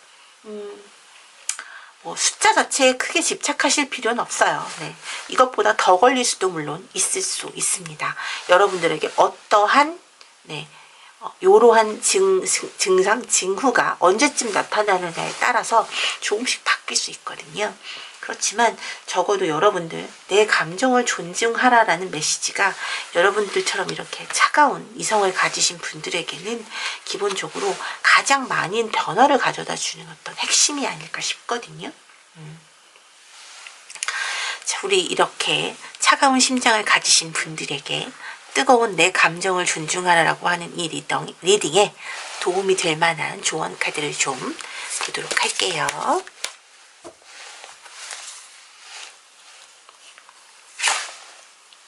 뭐 숫자 자체에 크게 집착하실 필요는 없어요. 네. 이것보다 더 걸릴 수도 물론 있을 수 있습니다. 여러분들에게 어떠한 네, 요러한 증상, 징후가 언제쯤 나타나느냐에 따라서 조금씩 바뀔 수 있거든요. 그렇지만 적어도 여러분들 내 감정을 존중하라라는 메시지가 여러분들처럼 이렇게 차가운 이성을 가지신 분들에게는 기본적으로 가장 많은 변화를 가져다 주는 어떤 핵심이 아닐까 싶거든요. 자, 우리 이렇게 차가운 심장을 가지신 분들에게 뜨거운 내 감정을 존중하라고 하는 이 리딩에 도움이 될 만한 조언 카드를 좀 보도록 할게요.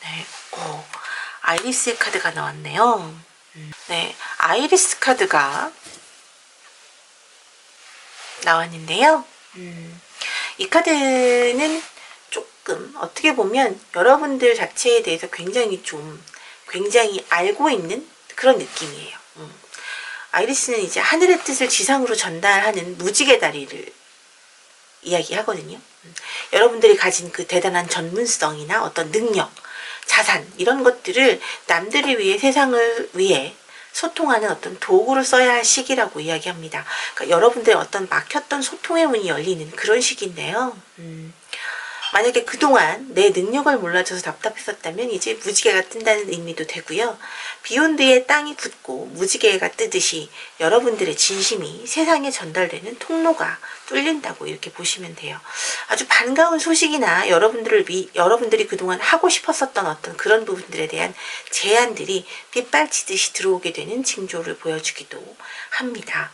네, 아이리스의 카드가 나왔네요. 네, 아이리스 카드가 나왔는데요. 이 카드는 조금 어떻게 보면 여러분들 자체에 대해서 굉장히 알고 있는 그런 느낌이에요. 아이리스는 이제 하늘의 뜻을 지상으로 전달하는 무지개 다리를 이야기하거든요. 여러분들이 가진 그 대단한 전문성이나 어떤 능력, 자산 이런 것들을 남들을 위해 세상을 위해 소통하는 어떤 도구로 써야 할 시기라고 이야기합니다. 그러니까 여러분들의 어떤 막혔던 소통의 문이 열리는 그런 시기인데요. 만약에 그동안 내 능력을 몰라줘서 답답했었다면 이제 무지개가 뜬다는 의미도 되고요. 비욘드에 땅이 굳고 무지개가 뜨듯이 여러분들의 진심이 세상에 전달되는 통로가 뚫린다고 이렇게 보시면 돼요. 아주 반가운 소식이나 여러분들이 그동안 하고 싶었었던 어떤 그런 부분들에 대한 제안들이 빗발치듯이 들어오게 되는 징조를 보여주기도 합니다.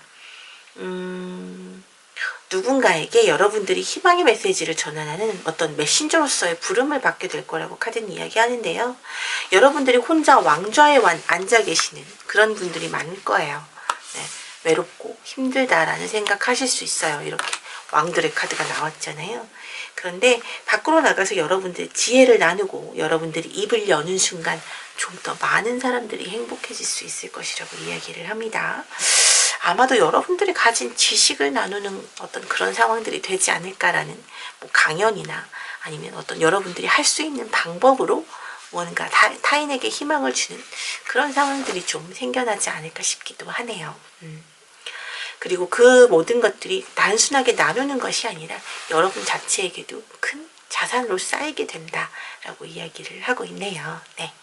누군가에게 여러분들이 희망의 메시지를 전하는 어떤 메신저로서의 부름을 받게 될 거라고 카드는 이야기하는데요. 여러분들이 혼자 왕좌에 앉아 계시는 그런 분들이 많을 거예요. 네, 외롭고 힘들다라는 생각하실 수 있어요. 이렇게 왕들의 카드가 나왔잖아요. 그런데 밖으로 나가서 여러분들 지혜를 나누고 여러분들이 입을 여는 순간 좀 더 많은 사람들이 행복해질 수 있을 것이라고 이야기를 합니다. 아마도 여러분들이 가진 지식을 나누는 어떤 그런 상황들이 되지 않을까라는 뭐 강연이나 아니면 어떤 여러분들이 할 수 있는 방법으로 뭔가 타인에게 희망을 주는 그런 상황들이 좀 생겨나지 않을까 싶기도 하네요. 그리고 그 모든 것들이 단순하게 나누는 것이 아니라 여러분 자체에게도 큰 자산으로 쌓이게 된다라고 이야기를 하고 있네요. 네.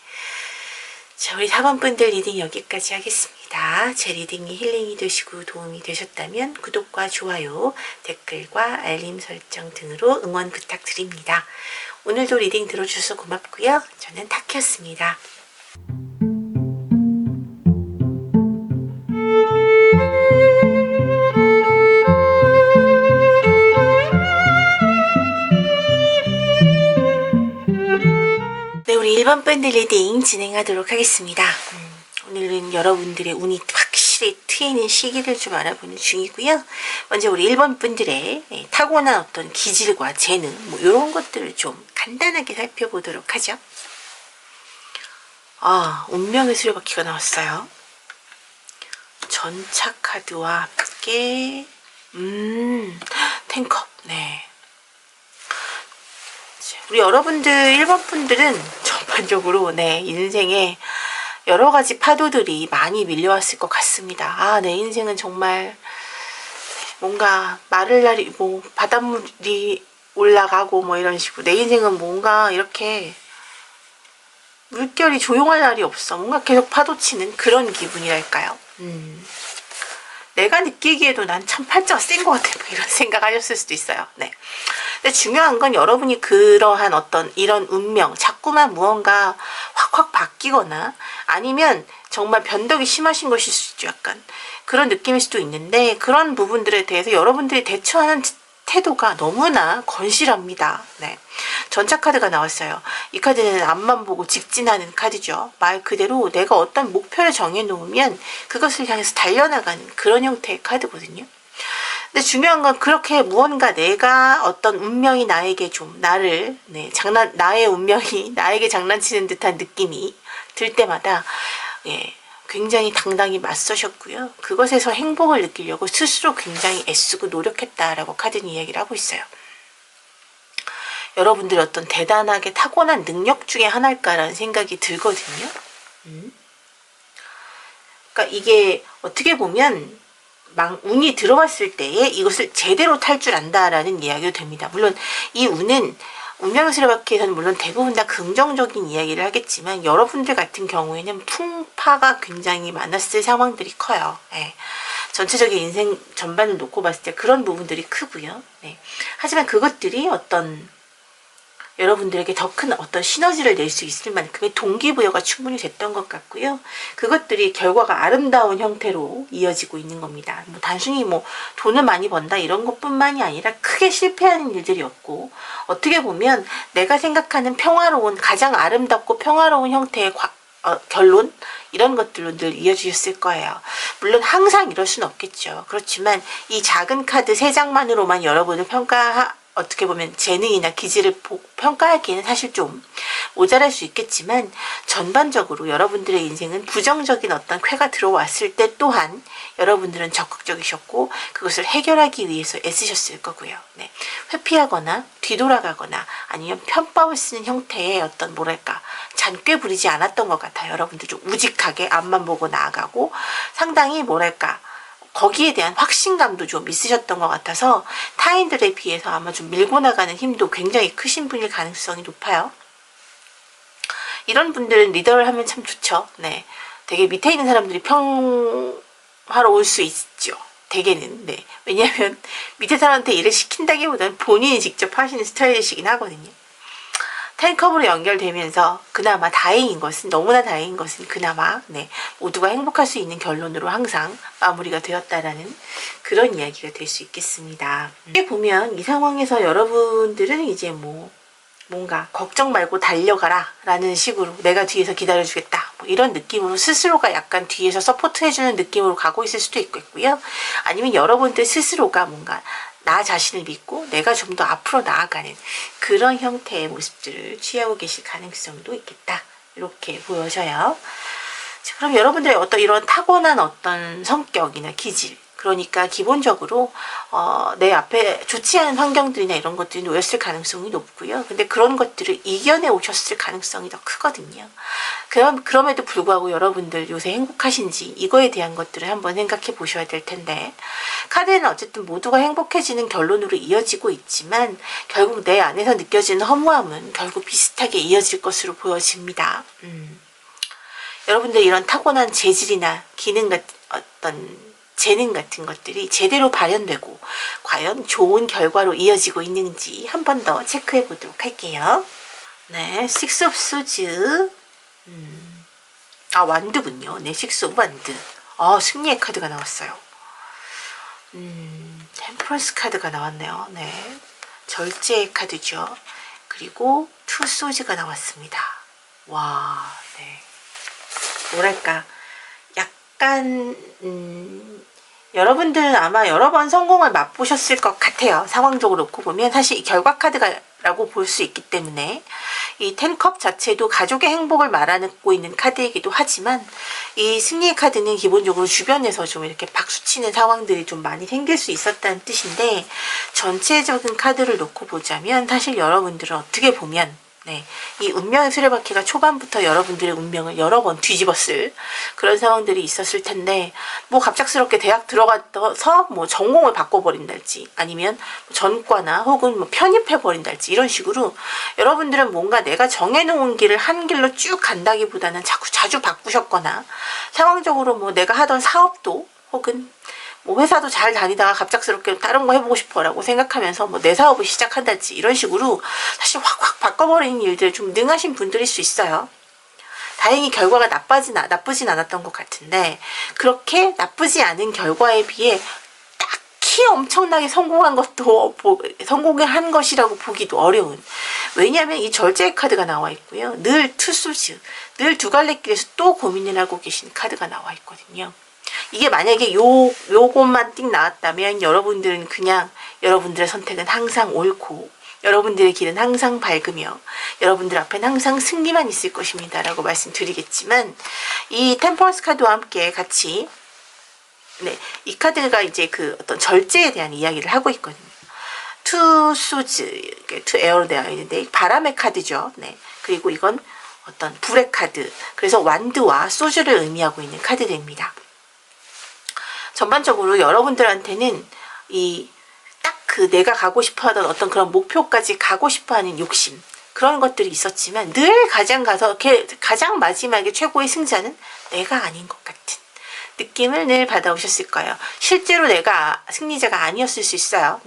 자, 우리 4번 분들 리딩 여기까지 하겠습니다. 제 리딩이 힐링이 되시고 도움이 되셨다면 구독과 좋아요, 댓글과 알림 설정 등으로 응원 부탁드립니다. 오늘도 리딩 들어주셔서 고맙고요. 저는 타키였습니다. 네, 우리 1번 밴드 리딩 진행하도록 하겠습니다. 오늘은 여러분들의 운이 확실히 트이는 시기를 좀 알아보는 중이고요. 먼저 우리 1번 분들의 타고난 어떤 기질과 재능 뭐 이런 것들을 좀 간단하게 살펴보도록 하죠. 운명의 수레바퀴가 나왔어요. 전차 카드와 함께 탱컵. 네. 우리 여러분들 1번 분들은 전반적으로 인생에 여러 가지 파도들이 많이 밀려왔을 것 같습니다. 내 인생은 정말 뭔가 마를 날이 바닷물이 올라가고 뭐 이런 식으로 내 인생은 뭔가 이렇게 물결이 조용할 날이 없어. 뭔가 계속 파도치는 그런 기분이랄까요. 내가 느끼기에도 난 참 팔자가 센 것 같아. 뭐 이런 생각하셨을 수도 있어요. 네. 근데 중요한 건 여러분이 그러한 어떤 이런 운명, 자꾸만 무언가 확확 바뀌거나 아니면 정말 변덕이 심하신 것일 수 있죠. 약간 그런 느낌일 수도 있는데 그런 부분들에 대해서 여러분들이 대처하는 태도가 너무나 건실합니다. 네. 전차 카드가 나왔어요. 이 카드는 앞만 보고 직진하는 카드죠. 말 그대로 내가 어떤 목표를 정해놓으면 그것을 향해서 달려나가는 그런 형태의 카드거든요. 근데 중요한 건 그렇게 무언가 내가 어떤 운명이 나에게 좀 나를 나의 운명이 나에게 장난치는 듯한 느낌이 들 때마다 굉장히 당당히 맞서셨고요. 그것에서 행복을 느끼려고 스스로 굉장히 애쓰고 노력했다라고 카드는 이야기를 하고 있어요. 여러분들의 어떤 대단하게 타고난 능력 중에 하나일까라는 생각이 들거든요. 그러니까 이게 어떻게 보면 운이 들어왔을 때에 이것을 제대로 탈 줄 안다라는 이야기도 됩니다. 물론 이 운은 운명의 수레바퀴에서는 물론 대부분 다 긍정적인 이야기를 하겠지만 여러분들 같은 경우에는 풍파가 굉장히 많았을 상황들이 커요. 네. 전체적인 인생 전반을 놓고 봤을 때 그런 부분들이 크고요. 네. 하지만 그것들이 어떤 여러분들에게 더 큰 어떤 시너지를 낼 수 있을 만큼의 동기부여가 충분히 됐던 것 같고요. 그것들이 결과가 아름다운 형태로 이어지고 있는 겁니다. 뭐 단순히 뭐 돈을 많이 번다 이런 것뿐만이 아니라 크게 실패하는 일들이 없고 어떻게 보면 내가 생각하는 평화로운 가장 아름답고 평화로운 형태의 결론 이런 것들로 늘 이어지셨을 거예요. 물론 항상 이럴 수는 없겠죠. 그렇지만 이 작은 카드 3장만으로만 여러분을 어떻게 보면 재능이나 기질을 평가하기에는 사실 좀 모자랄 수 있겠지만 전반적으로 여러분들의 인생은 부정적인 어떤 쾌가 들어왔을 때 또한 여러분들은 적극적이셨고 그것을 해결하기 위해서 애쓰셨을 거고요. 네. 회피하거나 뒤돌아가거나 아니면 편법을 쓰는 형태의 어떤 뭐랄까 잔꾀 부리지 않았던 것 같아요. 여러분들 좀 우직하게 앞만 보고 나아가고 상당히 뭐랄까 거기에 대한 확신감도 좀 있으셨던 것 같아서 타인들에 비해서 아마 좀 밀고 나가는 힘도 굉장히 크신 분일 가능성이 높아요. 이런 분들은 리더를 하면 참 좋죠. 네, 되게 밑에 있는 사람들이 평화로울 수 있죠. 대개는. 네, 왜냐하면 밑에 사람한테 일을 시킨다기보다는 본인이 직접 하시는 스타일이시긴 하거든요. 텐컵으로 연결되면서 그나마 다행인 것은 너무나 다행인 것은 그나마 모두가 행복할 수 있는 결론으로 항상 마무리가 되었다라는 그런 이야기가 될 수 있겠습니다. 이렇게 보면 이 상황에서 여러분들은 이제 뭔가 걱정 말고 달려가라 라는 식으로 내가 뒤에서 기다려주겠다 뭐 이런 느낌으로 스스로가 약간 뒤에서 서포트해주는 느낌으로 가고 있을 수도 있겠고요. 아니면 여러분들 스스로가 뭔가 나 자신을 믿고 내가 좀 더 앞으로 나아가는 그런 형태의 모습들을 취하고 계실 가능성도 있겠다. 이렇게 보여져요. 자, 그럼 여러분들의 어떤 이런 타고난 어떤 성격이나 기질, 그러니까 기본적으로 내 앞에 좋지 않은 환경들이나 이런 것들이 놓였을 가능성이 높고요. 근데 그런 것들을 이겨내 오셨을 가능성이 더 크거든요. 그럼에도 불구하고 여러분들 요새 행복하신지 이거에 대한 것들을 한번 생각해 보셔야 될 텐데 카드에는 어쨌든 모두가 행복해지는 결론으로 이어지고 있지만 결국 내 안에서 느껴지는 허무함은 결국 비슷하게 이어질 것으로 보여집니다. 여러분들 이런 타고난 재질이나 기능 같은 어떤 재능 같은 것들이 제대로 발현되고 과연 좋은 결과로 이어지고 있는지 한 번 더 체크해 보도록 할게요. 네, 식스 오브 소즈. 완드군요. 네, 식스 오브 완드. 승리의 카드가 나왔어요. 템퍼런스 카드가 나왔네요. 네, 절제의 카드죠. 그리고 투 소즈가 나왔습니다. 와, 네. 뭐랄까, 약간 여러분들은 아마 여러 번 성공을 맛보셨을 것 같아요. 상황적으로 놓고 보면 사실 결과 카드라고 볼 수 있기 때문에 이 10컵 자체도 가족의 행복을 말하고 있는 카드이기도 하지만 이 승리의 카드는 기본적으로 주변에서 좀 이렇게 박수치는 상황들이 좀 많이 생길 수 있었다는 뜻인데 전체적인 카드를 놓고 보자면 사실 여러분들은 어떻게 보면 이 운명의 수레바퀴가 초반부터 여러분들의 운명을 여러 번 뒤집었을 그런 상황들이 있었을 텐데 갑작스럽게 대학 들어가서 전공을 바꿔버린달지 아니면 전과나 혹은 편입해버린달지 이런 식으로 여러분들은 뭔가 내가 정해놓은 길을 한 길로 쭉 간다기보다는 자주 바꾸셨거나 상황적으로 내가 하던 사업도 혹은 뭐 회사도 잘 다니다가 갑작스럽게 다른 거 해보고 싶어라고 생각하면서 뭐 내 사업을 시작한다든지 이런 식으로 사실 확확 바꿔버리는 일들에 좀 능하신 분들일 수 있어요. 다행히 결과가 나쁘진 않았던 것 같은데 그렇게 나쁘지 않은 결과에 비해 딱히 엄청나게 성공한 것이라고 보기도 어려운, 왜냐하면 이 절제의 카드가 나와 있고요. 늘 투수즈, 늘 두 갈래길에서 또 고민을 하고 계신 카드가 나와 있거든요. 이게 만약에 요것만 띵 나왔다면 여러분들은 그냥 여러분들의 선택은 항상 옳고 여러분들의 길은 항상 밝으며 여러분들 앞엔 항상 승리만 있을 것입니다 라고 말씀드리겠지만, 이 템퍼런스 카드와 함께 같이 이 카드가 이제 그 어떤 절제에 대한 이야기를 하고 있거든요. 투 수즈, 투 에어로 되어 있는데 바람의 카드죠. 그리고 이건 어떤 불의 카드, 그래서 완드와 소주를 의미하고 있는 카드들입니다. 전반적으로 여러분들한테는 딱 그 내가 가고 싶어 하던 어떤 그런 목표까지 가고 싶어 하는 욕심, 그런 것들이 있었지만 늘 가장 마지막에 최고의 승자는 내가 아닌 것 같은 느낌을 늘 받아오셨을 거예요. 실제로 내가 승리자가 아니었을 수 있어요.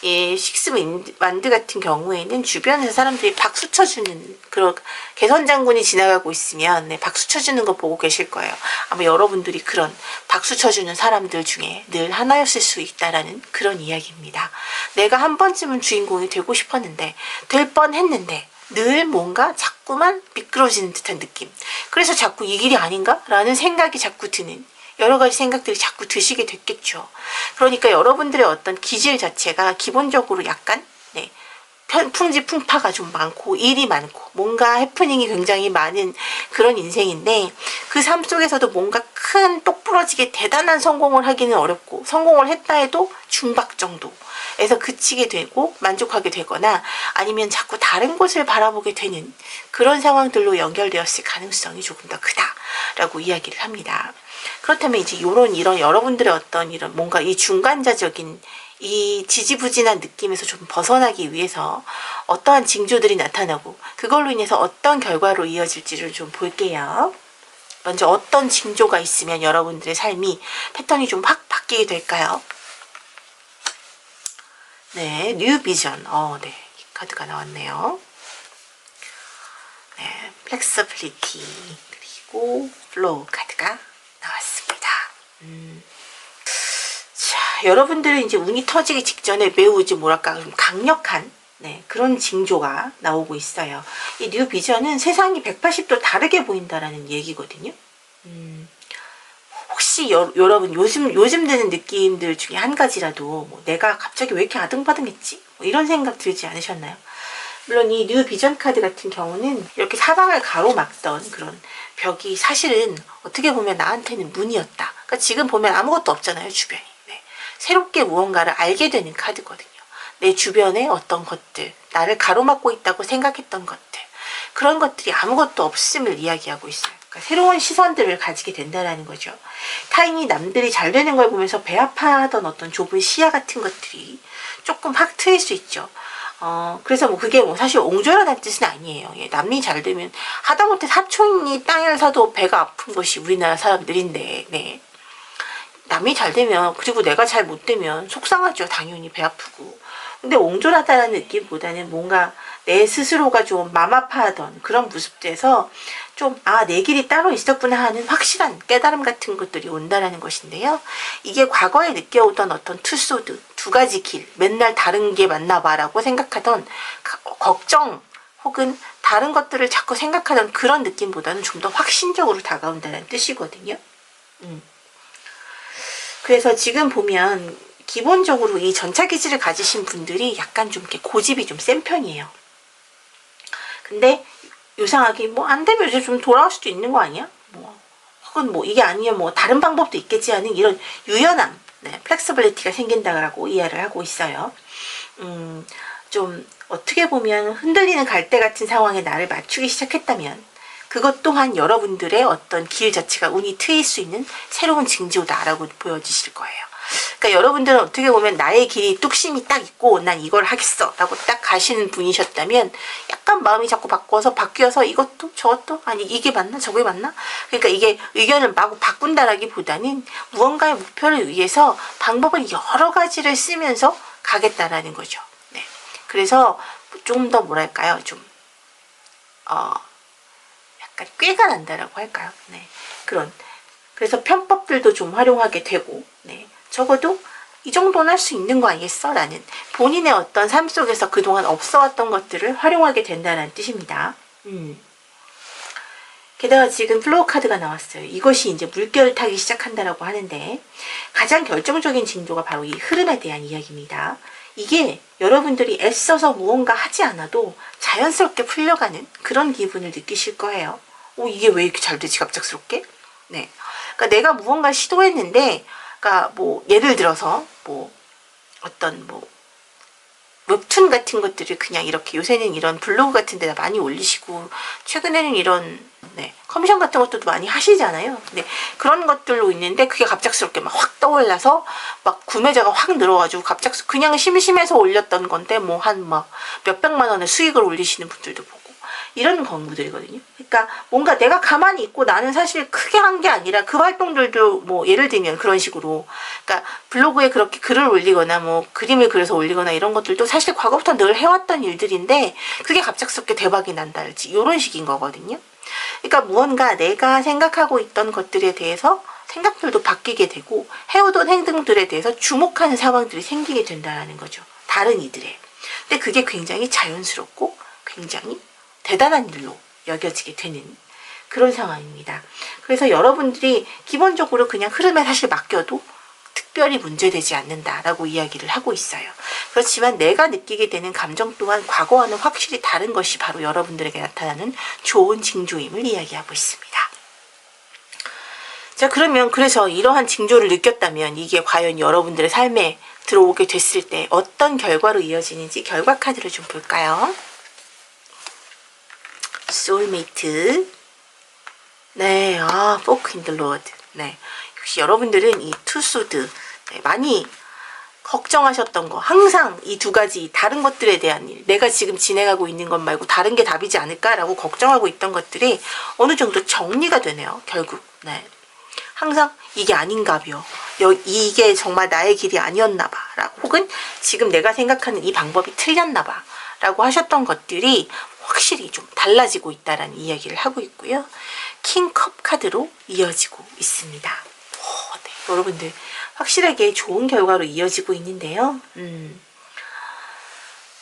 이 식스 완드 같은 경우에는 주변에서 사람들이 박수 쳐주는, 그런 개선 장군이 지나가고 있으면 박수 쳐주는 거 보고 계실 거예요. 아마 여러분들이 그런 박수 쳐주는 사람들 중에 늘 하나였을 수 있다라는 그런 이야기입니다. 내가 한 번쯤은 주인공이 되고 싶었는데, 될 뻔했는데 늘 뭔가 자꾸만 미끄러지는 듯한 느낌. 그래서 자꾸 이 길이 아닌가? 라는 생각이 자꾸 드는, 여러 가지 생각들이 자꾸 드시게 됐겠죠. 그러니까 여러분들의 어떤 기질 자체가 기본적으로 약간 풍지풍파가 좀 많고 일이 많고 뭔가 해프닝이 굉장히 많은 그런 인생인데, 그 삶 속에서도 뭔가 큰 똑부러지게 대단한 성공을 하기는 어렵고, 성공을 했다 해도 중박 정도에서 그치게 되고 만족하게 되거나 아니면 자꾸 다른 곳을 바라보게 되는 그런 상황들로 연결되었을 가능성이 조금 더 크다라고 이야기를 합니다. 그렇다면 이제 이런 여러분들의 어떤 이런 뭔가 이 중간자적인 이 지지부진한 느낌에서 좀 벗어나기 위해서 어떠한 징조들이 나타나고 그걸로 인해서 어떤 결과로 이어질지를 좀 볼게요. 먼저 어떤 징조가 있으면 여러분들의 삶이 패턴이 좀 확 바뀌게 될까요? 뉴 비전. 이 카드가 나왔네요. 플렉서빌리티, 그리고 플로우 카드가 나왔습니다. 자, 여러분들은 이제 운이 터지기 직전에 매우 이제 뭐랄까 좀 강력한 그런 징조가 나오고 있어요. 이 뉴 비전은 세상이 180도 다르게 보인다라는 얘기거든요. 혹시 여러분 요즘 드는 느낌들 중에 한 가지라도 내가 갑자기 왜 이렇게 아등바등했지? 이런 생각 들지 않으셨나요? 물론 이 뉴 비전 카드 같은 경우는 이렇게 사방을 가로막던 그런 벽이 사실은 어떻게 보면 나한테는 문이었다. 그러니까 지금 보면 아무것도 없잖아요, 주변이. 새롭게 무언가를 알게 되는 카드거든요. 내 주변에 어떤 것들, 나를 가로막고 있다고 생각했던 것들, 그런 것들이 아무것도 없음을 이야기하고 있어요. 그러니까 새로운 시선들을 가지게 된다는 거죠. 타인이 남들이 잘 되는 걸 보면서 배 아파하던 어떤 좁은 시야 같은 것들이 조금 확 트일 수 있죠. 그래서 그게 사실 옹졸하다는 뜻은 아니에요. 남이 잘 되면 하다못해 사촌이 땅을 사도 배가 아픈 것이 우리나라 사람들인데, 남이 잘 되면, 그리고 내가 잘 못 되면 속상하죠. 당연히 배 아프고. 근데 옹졸하다는 느낌보다는 뭔가 내 스스로가 좀 맘 아파하던 그런 모습에서 좀 내 길이 따로 있었구나 하는 확실한 깨달음 같은 것들이 온다라는 것인데요. 이게 과거에 느껴오던 어떤 투소드, 두 가지 길, 맨날 다른 게 맞나 봐라고 생각하던 걱정 혹은 다른 것들을 자꾸 생각하던 그런 느낌보다는 좀 더 확신적으로 다가온다는 뜻이거든요. 그래서 지금 보면 기본적으로 이 전차기질을 가지신 분들이 약간 좀 이렇게 고집이 좀 센 편이에요. 근데 요상하게 안 되면 이제 좀 돌아갈 수도 있는 거 아니야? 혹은 이게 아니면 다른 방법도 있겠지 하는 이런 유연함, 플렉서빌리티가 생긴다고 이해를 하고 있어요. 좀 어떻게 보면 흔들리는 갈대 같은 상황에 나를 맞추기 시작했다면 그것 또한 여러분들의 어떤 길 자체가 운이 트일 수 있는 새로운 징조다라고 보여지실 거예요. 그러니까 여러분들은 어떻게 보면 나의 길이 뚝심이 딱 있고 난 이걸 하겠어 라고 딱 가시는 분이셨다면 약간 마음이 자꾸 바뀌어서 이것도 저것도 아니 이게 맞나 저게 맞나, 그러니까 이게 의견을 마구 바꾼다라기보다는 무언가의 목표를 위해서 방법을 여러 가지를 쓰면서 가겠다라는 거죠. 네. 그래서 좀 더 뭐랄까요, 좀 약간 꾀가 난다라고 할까요? 네. 그래서 편법들도 좀 활용하게 되고, 네. 적어도 이 정도는 할 수 있는 거 아니겠어? 라는 본인의 어떤 삶 속에서 그동안 없어왔던 것들을 활용하게 된다는 뜻입니다. 게다가 지금 플로우 카드가 나왔어요. 이것이 이제 물결을 타기 시작한다라고 하는데 가장 결정적인 징조가 바로 이 흐름에 대한 이야기입니다. 이게 여러분들이 애써서 무언가 하지 않아도 자연스럽게 풀려가는 그런 기분을 느끼실 거예요. 이게 왜 이렇게 잘 되지 갑작스럽게? 네. 그러니까 내가 무언가 시도했는데, 그러니까 뭐 예를 들어서 뭐 어떤 뭐 웹툰 같은 것들을 그냥 이렇게 요새는 이런 블로그 같은 데다 많이 올리시고 최근에는 이런 커미션 같은 것도 많이 하시잖아요. 네, 그런 것들로 있는데 그게 갑작스럽게 막 확 떠올라서 막 구매자가 확 늘어가지고 그냥 심심해서 올렸던 건데 뭐 한 막 몇백만 원의 수익을 올리시는 분들도 보고 이런 경우들이거든요. 그러니까 뭔가 내가 가만히 있고 나는 사실 크게 한 게 아니라 그 활동들도 뭐 예를 들면 그런 식으로, 그러니까 블로그에 그렇게 글을 올리거나 뭐 그림을 그려서 올리거나 이런 것들도 사실 과거부터 늘 해왔던 일들인데 그게 갑작스럽게 대박이 난다든지 이런 식인 거거든요. 그러니까 무언가 내가 생각하고 있던 것들에 대해서 생각들도 바뀌게 되고 해오던 행동들에 대해서 주목하는 상황들이 생기게 된다는 거죠. 다른 이들의. 근데 그게 굉장히 자연스럽고 굉장히 대단한 일로 여겨지게 되는 그런 상황입니다. 그래서 여러분들이 기본적으로 그냥 흐름에 사실 맡겨도 특별히 문제되지 않는다라고 이야기를 하고 있어요. 그렇지만 내가 느끼게 되는 감정 또한 과거와는 확실히 다른 것이 바로 여러분들에게 나타나는 좋은 징조임을 이야기하고 있습니다. 자, 그러면 그래서 이러한 징조를 느꼈다면 이게 과연 여러분들의 삶에 들어오게 됐을 때 어떤 결과로 이어지는지 결과 카드를 좀 볼까요? 소울메이트. 네, 포크 인 더 로드. 네, 역시 여러분들은 이 투소드 많이 걱정하셨던 거, 항상 이 두 가지 다른 것들에 대한 일, 내가 지금 진행하고 있는 것 말고 다른 게 답이지 않을까라고 걱정하고 있던 것들이 어느 정도 정리가 되네요, 결국. 네, 항상 이게 아닌가벼, 이게 정말 나의 길이 아니었나봐, 혹은 지금 내가 생각하는 이 방법이 틀렸나봐 라고 하셨던 것들이 확실히 좀 달라지고 있다라는 이야기를 하고 있고요. 킹컵 카드로 이어지고 있습니다. 네, 여러분들 확실하게 좋은 결과로 이어지고 있는데요.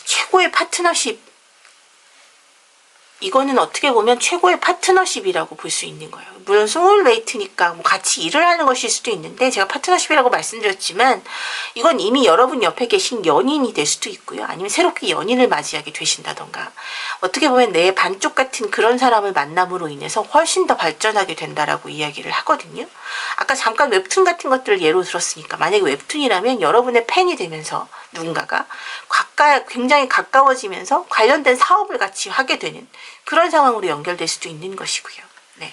최고의 파트너십, 이거는 어떻게 보면 최고의 파트너십이라고 볼 수 있는 거예요. 물론 소울메이트니까 뭐 같이 일을 하는 것일 수도 있는데 제가 파트너십이라고 말씀드렸지만 이건 이미 여러분 옆에 계신 연인이 될 수도 있고요. 아니면 새롭게 연인을 맞이하게 되신다던가 어떻게 보면 내 반쪽 같은 그런 사람을 만남으로 인해서 훨씬 더 발전하게 된다라고 이야기를 하거든요. 아까 잠깐 웹툰 같은 것들을 예로 들었으니까 만약에 웹툰이라면 여러분의 팬이 되면서 누군가가 굉장히 가까워지면서 관련된 사업을 같이 하게 되는 그런 상황으로 연결될 수도 있는 것이고요. 네.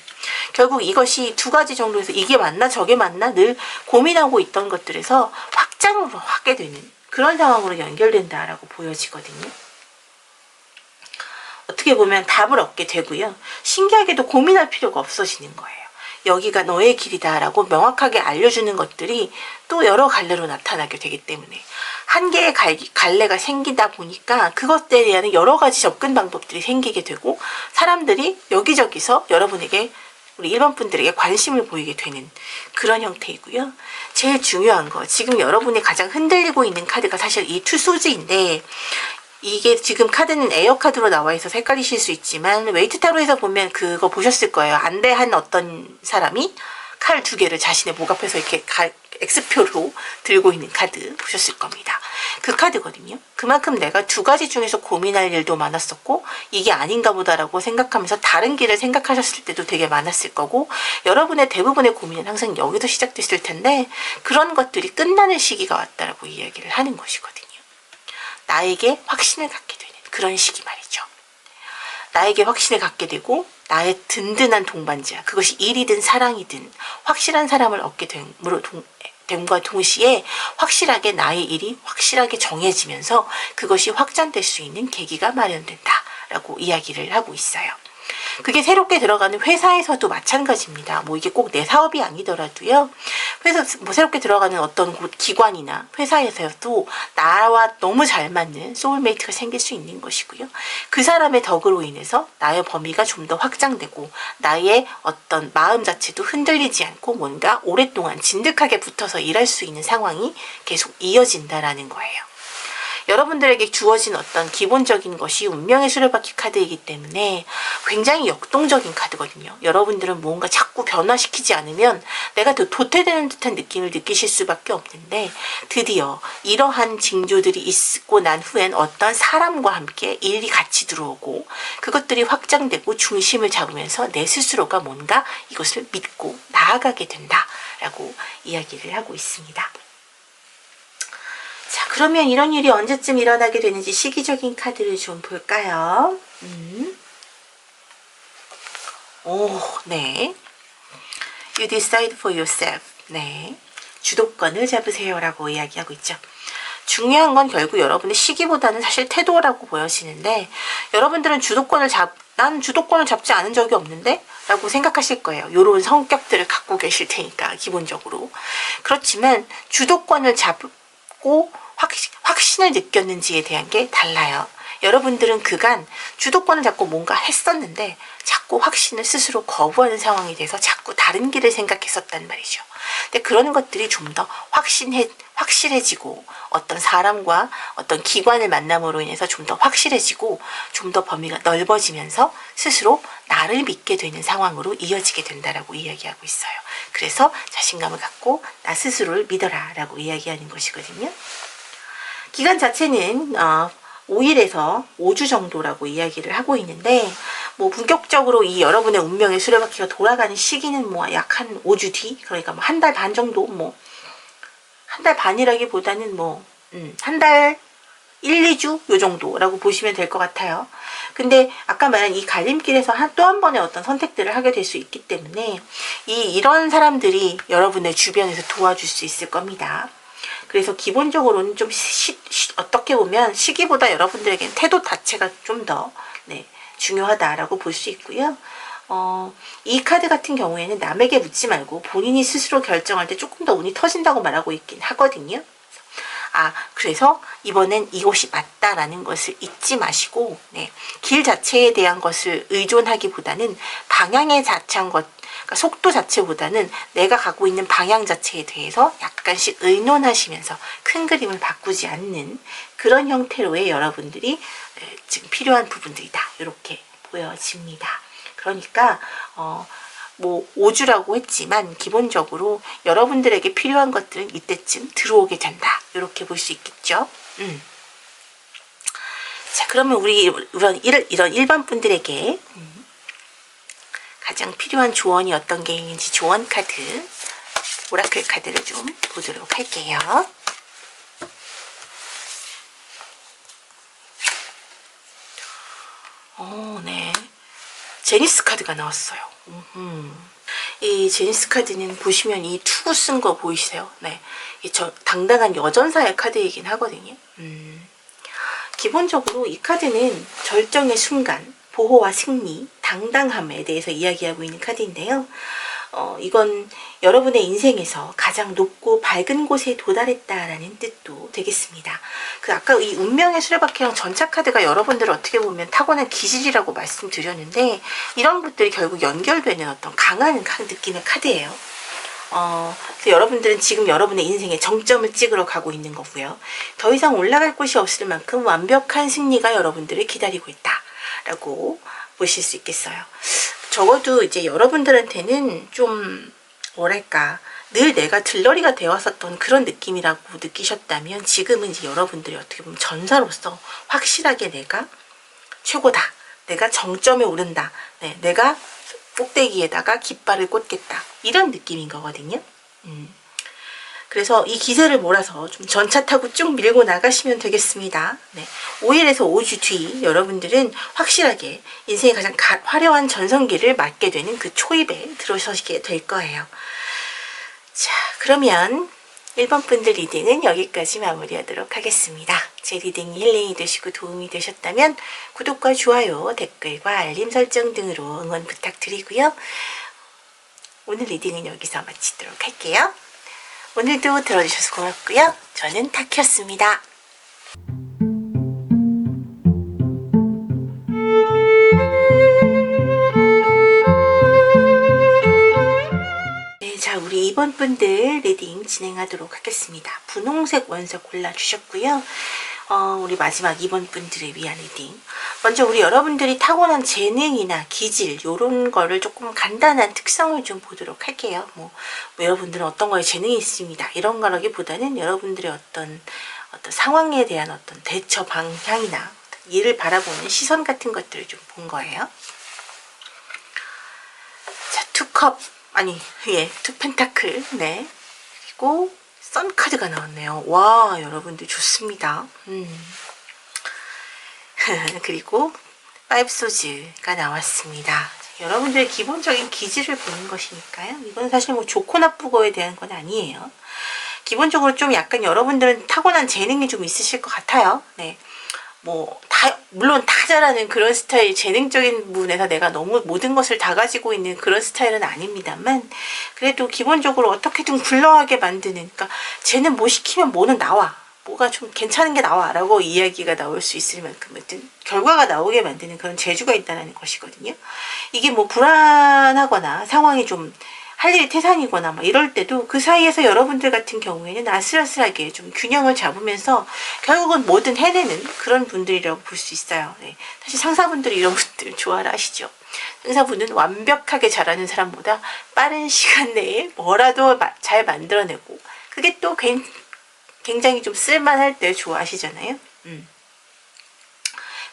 결국 이것이 두 가지 정도에서 이게 맞나 저게 맞나 늘 고민하고 있던 것들에서 확장으로 하게 되는 그런 상황으로 연결된다라고 보여지거든요. 어떻게 보면 답을 얻게 되고요. 신기하게도 고민할 필요가 없어지는 거예요. 여기가 너의 길이다 라고 명확하게 알려주는 것들이 또 여러 갈래로 나타나게 되기 때문에 한 개의 갈래가 생기다 보니까 그것에 대한 여러 가지 접근 방법들이 생기게 되고 사람들이 여기저기서 여러분에게 우리 일반 분들에게 관심을 보이게 되는 그런 형태이고요. 제일 중요한 거, 지금 여러분이 가장 흔들리고 있는 카드가 사실 이 투소지인데 이게 지금 카드는 에어 카드로 나와 있어서 헷갈리실 수 있지만 웨이트 타로에서 보면 그거 보셨을 거예요. 안대한 어떤 사람이 칼 두 개를 자신의 목 앞에서 이렇게 X표로 들고 있는 카드 보셨을 겁니다. 그 카드거든요. 그만큼 내가 두 가지 중에서 고민할 일도 많았었고 이게 아닌가 보다라고 생각하면서 다른 길을 생각하셨을 때도 되게 많았을 거고 여러분의 대부분의 고민은 항상 여기서 시작됐을 텐데 그런 것들이 끝나는 시기가 왔다라고 이야기를 하는 것이거든요. 나에게 확신을 갖게 되는 그런 시기 말이죠. 나에게 확신을 갖게 되고 나의 든든한 동반자, 그것이 일이든 사랑이든 확실한 사람을 얻게 됨으로 됨과 동시에 확실하게 나의 일이 확실하게 정해지면서 그것이 확장될 수 있는 계기가 마련된다라고 이야기를 하고 있어요. 그게 새롭게 들어가는 회사에서도 마찬가지입니다. 뭐 이게 꼭 내 사업이 아니더라도요. 회사 뭐 새롭게 들어가는 어떤 곳 기관이나 회사에서도 나와 너무 잘 맞는 소울메이트가 생길 수 있는 것이고요. 그 사람의 덕으로 인해서 나의 범위가 좀 더 확장되고 나의 어떤 마음 자체도 흔들리지 않고 뭔가 오랫동안 진득하게 붙어서 일할 수 있는 상황이 계속 이어진다라는 거예요. 여러분들에게 주어진 어떤 기본적인 것이 운명의 수레바퀴 카드이기 때문에 굉장히 역동적인 카드거든요. 여러분들은 뭔가 자꾸 변화시키지 않으면 내가 더 도태되는 듯한 느낌을 느끼실 수밖에 없는데 드디어 이러한 징조들이 있고 난 후엔 어떤 사람과 함께 일이 같이 들어오고 그것들이 확장되고 중심을 잡으면서 내 스스로가 뭔가 이것을 믿고 나아가게 된다라고 이야기를 하고 있습니다. 자, 그러면 이런 일이 언제쯤 일어나게 되는지 시기적인 카드를 좀 볼까요? 오, 네. You decide for yourself. 네. 주도권을 잡으세요. 라고 이야기하고 있죠. 중요한 건 결국 여러분의 시기보다는 사실 태도라고 보여지는데, 여러분들은 난 주도권을 잡지 않은 적이 없는데? 라고 생각하실 거예요. 요런 성격들을 갖고 계실 테니까, 기본적으로. 그렇지만, 주도권을 잡고, 확신을 느꼈는지에 대한 게 달라요. 여러분들은 그간 주도권을 잡고 뭔가 했었는데 자꾸 확신을 스스로 거부하는 상황이 돼서 자꾸 다른 길을 생각했었단 말이죠. 근데 그런 것들이 좀 더 확실해지고 어떤 사람과 어떤 기관을 만남으로 인해서 좀 더 확실해지고 좀 더 범위가 넓어지면서 스스로 나를 믿게 되는 상황으로 이어지게 된다라고 이야기하고 있어요. 그래서 자신감을 갖고 나 스스로를 믿어라 라고 이야기하는 것이거든요. 기간 자체는 5일에서 5주 정도라고 이야기를 하고 있는데 뭐 본격적으로 이 여러분의 운명의 수레바퀴가 돌아가는 시기는 뭐 약 한 5주 뒤, 그러니까 뭐 한 달 반 정도, 뭐 한 달 반이라기보다는 뭐 한 달 1, 2주 요 정도라고 보시면 될 것 같아요. 근데 아까 말한 이 갈림길에서 또 한 번의 어떤 선택들을 하게 될 수 있기 때문에 이런 사람들이 여러분의 주변에서 도와줄 수 있을 겁니다. 그래서 기본적으로는 좀 어떻게 보면 시기보다 여러분들에게는 태도 자체가 좀 더 중요하다라고 볼 수 있고요. 이 카드 같은 경우에는 남에게 묻지 말고 본인이 스스로 결정할 때 조금 더 운이 터진다고 말하고 있긴 하거든요. 그래서 이번엔 이곳이 맞다라는 것을 잊지 마시고 길 자체에 대한 것을 의존하기보다는 방향에 자체한 것, 그러니까 속도 자체보다는 내가 가고 있는 방향 자체에 대해서 약간씩 의논하시면서 큰 그림을 바꾸지 않는 그런 형태로의 여러분들이 지금 필요한 부분들이다. 이렇게 보여집니다. 그러니까 뭐 5주라고 했지만 기본적으로 여러분들에게 필요한 것들은 이때쯤 들어오게 된다. 이렇게 볼 수 있겠죠. 자, 그러면 우리 이런 일반 분들에게 가장 필요한 조언이 어떤 게 있는지 조언 카드, 오라클 카드를 좀 보도록 할게요. 네. 제니스 카드가 나왔어요. 이 제니스 카드는 보시면 이 투구 쓴 거 보이세요? 네. 저 당당한 여전사의 카드이긴 하거든요. 기본적으로 이 카드는 절정의 순간, 보호와 승리, 당당함에 대해서 이야기하고 있는 카드인데요. 이건 여러분의 인생에서 가장 높고 밝은 곳에 도달했다라는 뜻도 되겠습니다. 아까 이 운명의 수레바퀴랑 전차 카드가 여러분들을 어떻게 보면 타고난 기질이라고 말씀드렸는데 이런 것들이 결국 연결되는 어떤 강한 느낌의 카드예요. 그래서 여러분들은 지금 여러분의 인생의 정점을 찍으러 가고 있는 거고요. 더 이상 올라갈 곳이 없을 만큼 완벽한 승리가 여러분들을 기다리고 있다라고 보실 수 있겠어요. 적어도 이제 여러분들한테는 좀 뭐랄까 늘 내가 들러리가 되었었던 그런 느낌이라고 느끼셨다면 지금은 이제 여러분들이 어떻게 보면 전사로서 확실하게 내가 최고다, 내가 정점에 오른다, 내가 꼭대기에다가 깃발을 꽂겠다, 이런 느낌인 거거든요. 그래서 이 기세를 몰아서 좀 전차 타고 쭉 밀고 나가시면 되겠습니다. 5일에서 5주 뒤 여러분들은 확실하게 인생의 가장 화려한 전성기를 맞게 되는 그 초입에 들어서시게 될 거예요. 자, 그러면 1번 분들 리딩은 여기까지 마무리하도록 하겠습니다. 제 리딩이 힐링이 되시고 도움이 되셨다면 구독과 좋아요, 댓글과 알림 설정 등으로 응원 부탁드리고요. 오늘 리딩은 여기서 마치도록 할게요. 오늘도 들어주셔서 고맙고요. 저는 타키였습니다. 네, 자, 우리 2번 분들 리딩 진행하도록 하겠습니다. 분홍색 원석 골라주셨고요. 우리 마지막 2번 분들을 위한 리딩. 먼저 우리 여러분들이 타고난 재능이나 기질 요런 거를 조금 간단한 특성을 좀 보도록 할게요. 뭐 여러분들은 어떤 거에 재능이 있습니다. 이런 거라기보다는 여러분들의 어떤 상황에 대한 어떤 대처 방향이나 이를 바라보는 시선 같은 것들을 좀 본 거예요. 자, 투컵 아니 투 펜타클 네 그리고 선 카드가 나왔네요. 와, 여러분들 좋습니다. 그리고 파이브 소즈가 나왔습니다. 여러분들의 기본적인 기질을 보는 것이니까요. 이건 사실 뭐 좋고 나쁘고에 대한 건 아니에요. 기본적으로 좀 약간 여러분들은 타고난 재능이 좀 있으실 것 같아요. 네. 물론 다 잘하는 그런 스타일, 재능적인 부분에서 내가 너무 모든 것을 다 가지고 있는 그런 스타일은 아닙니다만, 그래도 기본적으로 어떻게든 굴러가게 만드는, 그러니까 쟤는 뭐 시키면 뭐는 나와. 뭐가 좀 괜찮은 게 나와. 라고 이야기가 나올 수 있을 만큼, 결과가 나오게 만드는 그런 재주가 있다는 것이거든요. 이게 뭐 불안하거나 상황이 좀 할 일이 태산이거나 막 이럴 때도 그 사이에서 여러분들 같은 경우에는 아슬아슬하게 좀 균형을 잡으면서 결국은 뭐든 해내는 그런 분들이라고 볼 수 있어요. 네. 사실 상사분들이 이런 분들 좋아라 하시죠. 상사분은 완벽하게 잘하는 사람보다 빠른 시간 내에 뭐라도 잘 만들어내고 그게 또 굉장히 좀 쓸만할 때 좋아하시잖아요.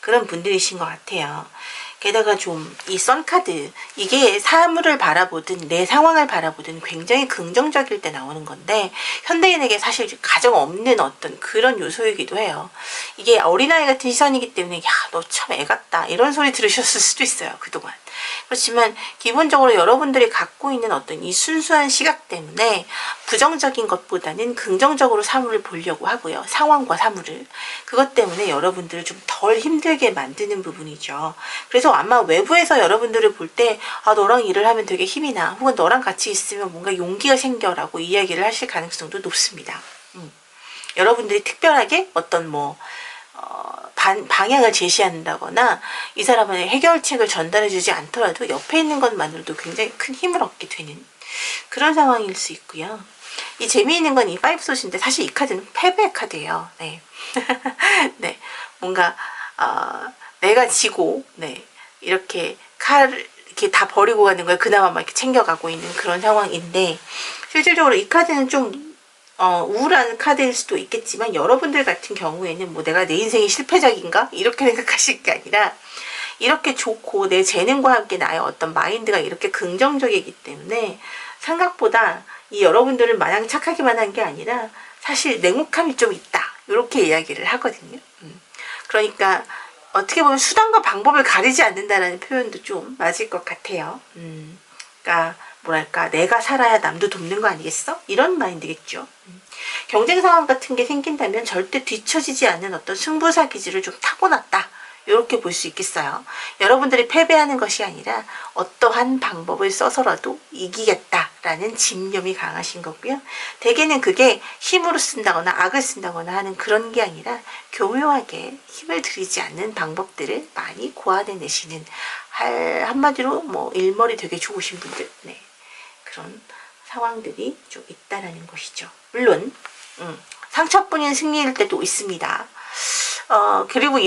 그런 분들이신 것 같아요. 게다가 좀 이 선카드 이게 사물을 바라보든 내 상황을 바라보든 굉장히 긍정적일 때 나오는 건데 현대인에게 사실 가정 없는 어떤 그런 요소이기도 해요. 이게 어린아이 같은 시선이기 때문에 야, 너 참 애 같다 이런 소리 들으셨을 수도 있어요. 그동안. 그렇지만 기본적으로 여러분들이 갖고 있는 어떤 이 순수한 시각 때문에 부정적인 것보다는 긍정적으로 사물을 보려고 하고요. 상황과 사물을. 그것 때문에 여러분들을 좀 덜 힘들게 만드는 부분이죠. 그래서 아마 외부에서 여러분들을 볼 때 아, 너랑 일을 하면 되게 힘이 나. 혹은 너랑 같이 있으면 뭔가 용기가 생겨라고 이야기를 하실 가능성도 높습니다. 여러분들이 특별하게 어떤 방향을 제시한다거나 이 사람의 해결책을 전달해주지 않더라도 옆에 있는 것만으로도 굉장히 큰 힘을 얻게 되는 그런 상황일 수 있고요. 이 재미있는 건 이 파이브 소스인데 사실 이 카드는 패배의 카드예요. 네. 네. 뭔가 내가 지고 네. 이렇게 이렇게 다 버리고 가는 걸 그나마 막 이렇게 챙겨가고 있는 그런 상황인데 실질적으로 이 카드는 좀 우울한 카드일 수도 있겠지만 여러분들 같은 경우에는 뭐 내가 내 인생이 실패작인가? 이렇게 생각하실 게 아니라 이렇게 좋고 내 재능과 함께 나의 어떤 마인드가 이렇게 긍정적이기 때문에 생각보다 이 여러분들은 마냥 착하기만 한 게 아니라 사실 냉혹함이 좀 있다. 이렇게 이야기를 하거든요. 그러니까 어떻게 보면 수단과 방법을 가리지 않는다라는 표현도 좀 맞을 것 같아요. 그러니까 뭐랄까 내가 살아야 남도 돕는 거 아니겠어? 이런 마인드겠죠. 경쟁 상황 같은 게 생긴다면 절대 뒤처지지 않는 어떤 승부사 기질을 좀 타고났다. 이렇게 볼 수 있겠어요. 여러분들이 패배하는 것이 아니라 어떠한 방법을 써서라도 이기겠다라는 집념이 강하신 거고요. 대개는 그게 힘으로 쓴다거나 악을 쓴다거나 하는 그런 게 아니라 교묘하게 힘을 들이지 않는 방법들을 많이 고안해내시는 한마디로 뭐 일머리 되게 좋으신 분들 네. 그런 상황들이 좀 있다라는 것이죠. 물론 상처뿐인 승리일 때도 있습니다. 그리고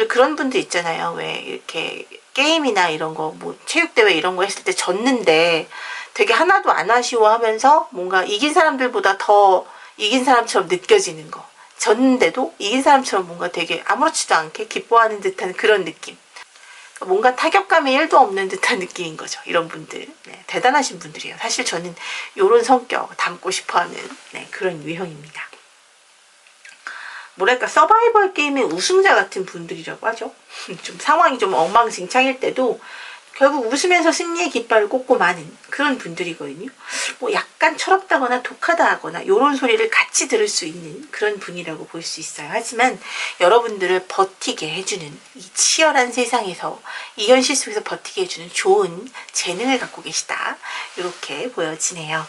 그런 분들 있잖아요. 왜 이렇게 게임이나 이런 거, 뭐 체육대회 이런 거 했을 때 졌는데 되게 하나도 안 아쉬워하면서 뭔가 이긴 사람들보다 더 이긴 사람처럼 느껴지는 거. 졌는데도 이긴 사람처럼 뭔가 되게 아무렇지도 않게 기뻐하는 듯한 그런 느낌. 뭔가 타격감이 1도 없는 듯한 느낌인 거죠. 이런 분들. 네, 대단하신 분들이에요. 사실 저는 이런 성격 담고 싶어하는 네, 그런 유형입니다. 뭐랄까 서바이벌 게임의 우승자 같은 분들이라고 하죠. 좀 상황이 좀 엉망진창일 때도 결국 웃으면서 승리의 깃발을 꽂고 마는 그런 분들이거든요. 뭐 약간 철없다거나 독하다 하거나 이런 소리를 같이 들을 수 있는 그런 분이라고 볼 수 있어요. 하지만 여러분들을 버티게 해주는 이 치열한 세상에서 이 현실 속에서 버티게 해주는 좋은 재능을 갖고 계시다. 이렇게 보여지네요.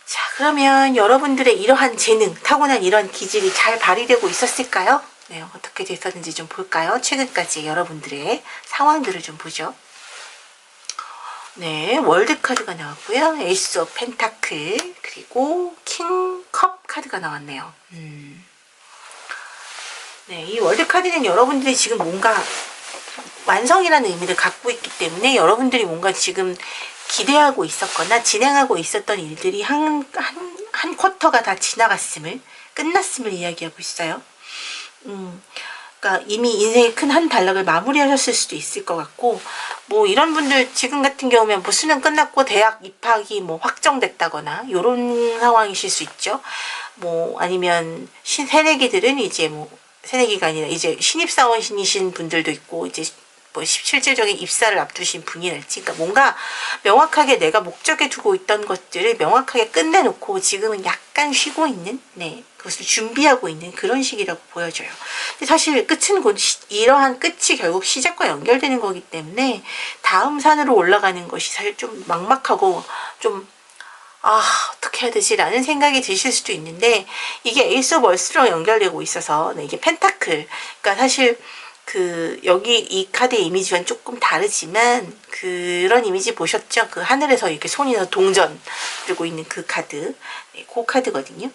자, 그러면 여러분들의 이러한 재능, 타고난 이런 기질이 잘 발휘되고 있었을까요? 네, 어떻게 됐었는지 좀 볼까요? 최근까지 여러분들의 상황들을 좀 보죠. 네, 월드카드가 나왔고요. 에이스 오브 펜타클, 그리고 킹컵 카드가 나왔네요. 네, 이 월드카드는 여러분들이 지금 뭔가 완성이라는 의미를 갖고 있기 때문에 여러분들이 뭔가 지금 기대하고 있었거나 진행하고 있었던 일들이 한 쿼터가 다 지나갔음을, 끝났음을 이야기하고 있어요. 그러니까 이미 인생의 큰 한 단락을 마무리하셨을 수도 있을 것 같고, 뭐 이런 분들 지금 같은 경우면 뭐 수능 끝났고 대학 입학이 뭐 확정됐다거나 요런 상황이실 수 있죠. 뭐 아니면 새내기들은 이제 뭐 새내기가 아니라 이제 신입사원이신 분들도 있고, 이제 뭐 실질적인 입사를 앞두신 분이랄지, 그러니까 뭔가 명확하게 내가 목적에 두고 있던 것들을 명확하게 끝내놓고 지금은 약간 쉬고 있는, 네, 그것을 준비하고 있는 그런 시기라고 보여져요. 근데 사실 끝은 곧 이러한 끝이 결국 시작과 연결되는 거기 때문에 다음 산으로 올라가는 것이 사실 좀 막막하고 좀 어떻게 해야 되지? 라는 생각이 드실 수도 있는데, 이게 에이스 오브 월스로 연결되고 있어서, 네, 이게 펜타클. 그러니까 사실, 여기 이 카드의 이미지와는 조금 다르지만, 그런 이미지 보셨죠? 그 하늘에서 이렇게 손이서 동전 들고 있는 그 카드. 네, 그 카드거든요.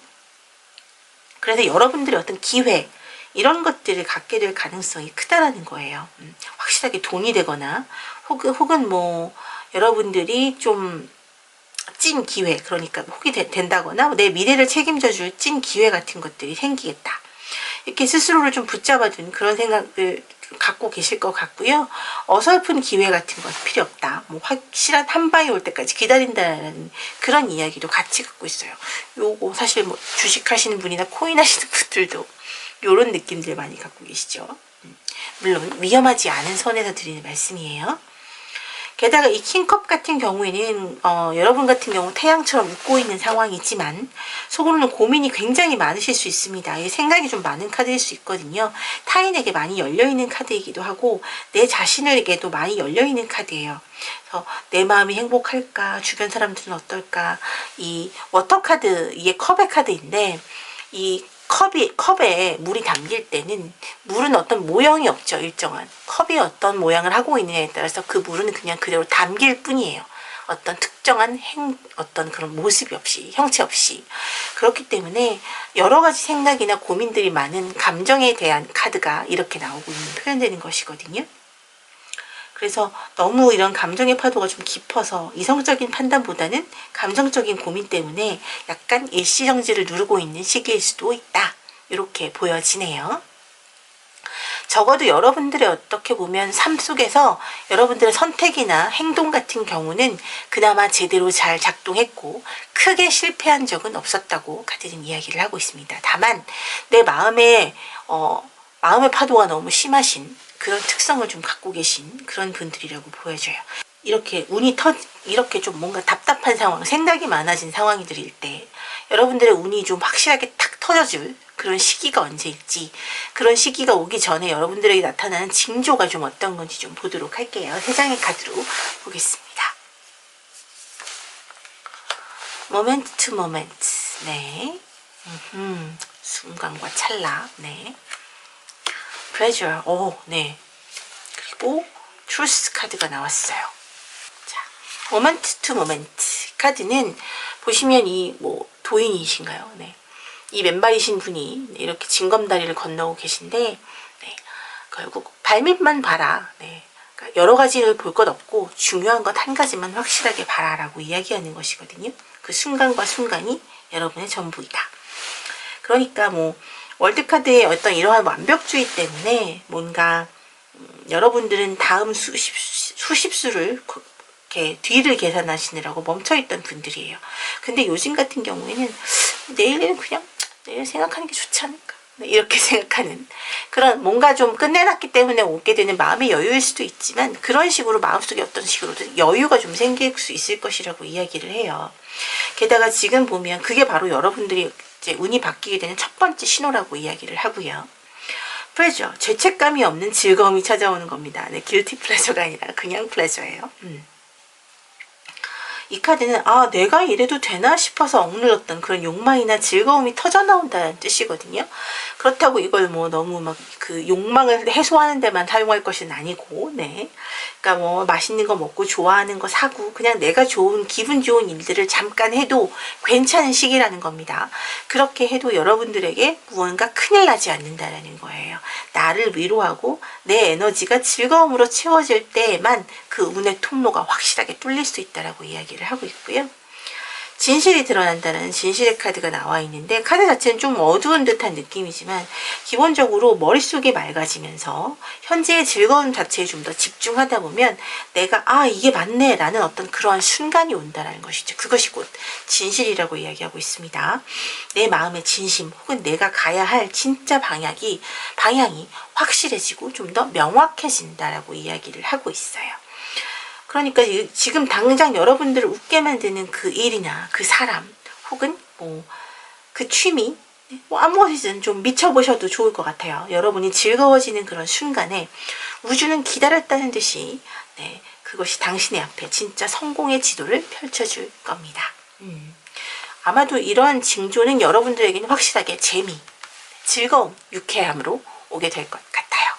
그래서 여러분들의 어떤 기회, 이런 것들을 갖게 될 가능성이 크다라는 거예요. 확실하게 돈이 되거나, 혹은 뭐, 여러분들이 좀, 찐 기회, 그러니까 혹이 된다거나 내 미래를 책임져줄 찐 기회 같은 것들이 생기겠다. 이렇게 스스로를 좀 붙잡아둔 그런 생각을 갖고 계실 것 같고요. 어설픈 기회 같은 건 필요 없다. 뭐 확실한 한 방이 올 때까지 기다린다는 그런 이야기도 같이 갖고 있어요. 요거 사실 뭐 주식 하시는 분이나 코인 하시는 분들도 요런 느낌들 많이 갖고 계시죠. 물론 위험하지 않은 선에서 드리는 말씀이에요. 게다가 이 킹컵 같은 경우에는 여러분 같은 경우 태양처럼 웃고 있는 상황이지만 속으로는 고민이 굉장히 많으실 수 있습니다. 이 생각이 좀 많은 카드일 수 있거든요. 타인에게 많이 열려있는 카드이기도 하고 내 자신에게도 많이 열려있는 카드예요. 그래서 내 마음이 행복할까? 주변 사람들은 어떨까? 이 워터카드, 이게 컵의 카드인데 이 컵에 물이 담길 때는 물은 어떤 모형이 없죠. 일정한 컵이 어떤 모양을 하고 있느냐에 따라서 그 물은 그냥 그대로 담길 뿐이에요. 어떤 특정한 어떤 그런 모습이 없이, 형체 없이. 그렇기 때문에 여러 가지 생각이나 고민들이 많은 감정에 대한 카드가 이렇게 나오고 있는 표현되는 것이거든요. 그래서 너무 이런 감정의 파도가 좀 깊어서 이성적인 판단보다는 감정적인 고민 때문에 약간 일시정지를 누르고 있는 시기일 수도 있다. 이렇게 보여지네요. 적어도 여러분들의 어떻게 보면 삶 속에서 여러분들의 선택이나 행동 같은 경우는 그나마 제대로 잘 작동했고 크게 실패한 적은 없었다고 카드는 이야기를 하고 있습니다. 다만 내 마음의 파도가 너무 심하신 그런 특성을 좀 갖고 계신 그런 분들이라고 보여져요. 이렇게 이렇게 좀 뭔가 답답한 상황, 생각이 많아진 상황이 들일 때 여러분들의 운이 좀 확실하게 탁 터져줄 그런 시기가 언제일지, 그런 시기가 오기 전에 여러분들에게 나타나는 징조가 좀 어떤 건지 좀 보도록 할게요. 세 장의 카드로 보겠습니다. 모멘트 투 모멘트. 네. 순간과 찰나. 네. pleasure. 네. 그리고 truth 카드가 나왔어요. 자, 모멘트 투 모멘트 카드는 보시면 이 뭐 도인이신가요? 네. 이 맨발이신 분이 이렇게 징검다리를 건너고 계신데, 네. 결국 발밑만 봐라. 네. 그러니까 여러 가지를 볼 것 없고 중요한 것 한 가지만 확실하게 봐라라고 이야기하는 것이거든요. 그 순간과 순간이 여러분의 전부이다. 그러니까 뭐 월드카드의 어떤 이러한 완벽주의 때문에 뭔가 여러분들은 다음 수십 수를 이렇게 뒤를 계산하시느라고 멈춰있던 분들이에요. 근데 요즘 같은 경우에는 내일은 그냥 내일 생각하는 게 좋지 않을까? 네, 이렇게 생각하는 그런 뭔가 좀 끝내놨기 때문에 오게 되는 마음의 여유일 수도 있지만 그런 식으로 마음속에 어떤 식으로든 여유가 좀 생길 수 있을 것이라고 이야기를 해요. 게다가 지금 보면 그게 바로 여러분들이 이제 운이 바뀌게 되는 첫 번째 신호라고 이야기를 하고요. 플레저, 죄책감이 없는 즐거움이 찾아오는 겁니다. 네, 길티 플레저가 아니라 그냥 플레저예요. 이 카드는 아 내가 이래도 되나 싶어서 억눌렀던 그런 욕망이나 즐거움이 터져나온다는 뜻이거든요. 그렇다고 이걸 뭐 너무 막 그 욕망을 해소하는 데만 사용할 것은 아니고, 네. 그러니까 뭐 맛있는 거 먹고 좋아하는 거 사고 그냥 내가 좋은 기분 좋은 일들을 잠깐 해도 괜찮은 시기라는 겁니다. 그렇게 해도 여러분들에게 무언가 큰일 나지 않는다라는 거예요. 나를 위로하고 내 에너지가 즐거움으로 채워질 때에만 그 운의 통로가 확실하게 뚫릴 수 있다라고 이야기를 하고 있고요. 진실이 드러난다는 진실의 카드가 나와 있는데 카드 자체는 좀 어두운 듯한 느낌이지만 기본적으로 머릿속이 맑아지면서 현재의 즐거움 자체에 좀 더 집중하다 보면 내가 아 이게 맞네 라는 어떤 그러한 순간이 온다는 것이죠. 그것이 곧 진실이라고 이야기하고 있습니다. 내 마음의 진심 혹은 내가 가야 할 진짜 방향이 확실해지고 좀 더 명확해진다라고 이야기를 하고 있어요. 그러니까 지금 당장 여러분들을 웃게 만드는 그 일이나 그 사람 혹은 뭐 그 취미 뭐 아무것이든 좀 미쳐보셔도 좋을 것 같아요. 여러분이 즐거워지는 그런 순간에 우주는 기다렸다는 듯이 네, 그것이 당신의 앞에 진짜 성공의 지도를 펼쳐줄 겁니다. 아마도 이러한 징조는 여러분들에게는 확실하게 재미, 즐거움, 유쾌함으로 오게 될 것 같아요.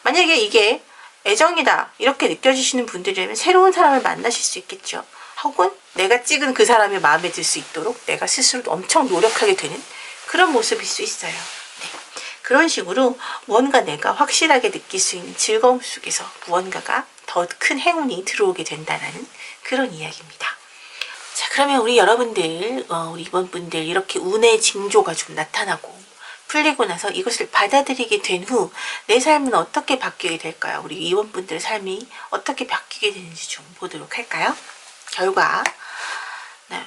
만약에 이게 애정이다 이렇게 느껴지시는 분들이라면 새로운 사람을 만나실 수 있겠죠. 혹은 내가 찍은 그 사람이 마음에 들 수 있도록 내가 스스로 엄청 노력하게 되는 그런 모습일 수 있어요. 네. 그런 식으로 무언가 내가 확실하게 느낄 수 있는 즐거움 속에서 무언가가 더 큰 행운이 들어오게 된다는 그런 이야기입니다. 자, 그러면 우리 여러분들, 우리 이번 분들 이렇게 운의 징조가 좀 나타나고 풀리고 나서 이것을 받아들이게 된 후 내 삶은 어떻게 바뀌게 될까요? 우리 이원분들의 삶이 어떻게 바뀌게 되는지 좀 보도록 할까요? 결과 네,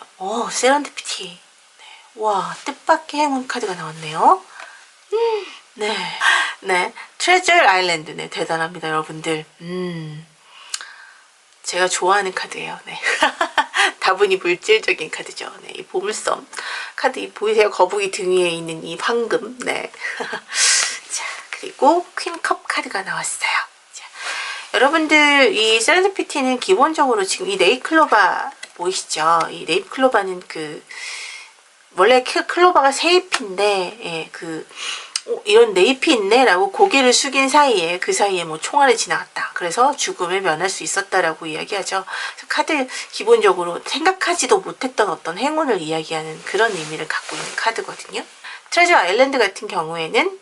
세런디피티 네, 와 뜻밖의 행운 카드가 나왔네요. 네, 트레저 아일랜드 네, 대단합니다 여러분들. 제가 좋아하는 카드예요. 네. 다분히 물질적인 카드죠. 네, 이 보물섬 카드 이 보이세요? 거북이 등 위에 있는 이 황금. 네. 자, 그리고 퀸컵 카드가 나왔어요. 자, 여러분들 이 세렌디피티는 기본적으로 지금 이 네잎클로바 보이시죠? 이 네잎클로바는 그 원래 클로바가 새 잎인데 예, 이런 네잎이 있네 라고 고개를 숙인 사이에 그 사이에 뭐 총알이 지나갔다. 그래서 죽음을 면할 수 있었다라고 이야기하죠. 그래서 카드 기본적으로 생각하지도 못했던 어떤 행운을 이야기하는 그런 의미를 갖고 있는 카드거든요. 트레저 아일랜드 같은 경우에는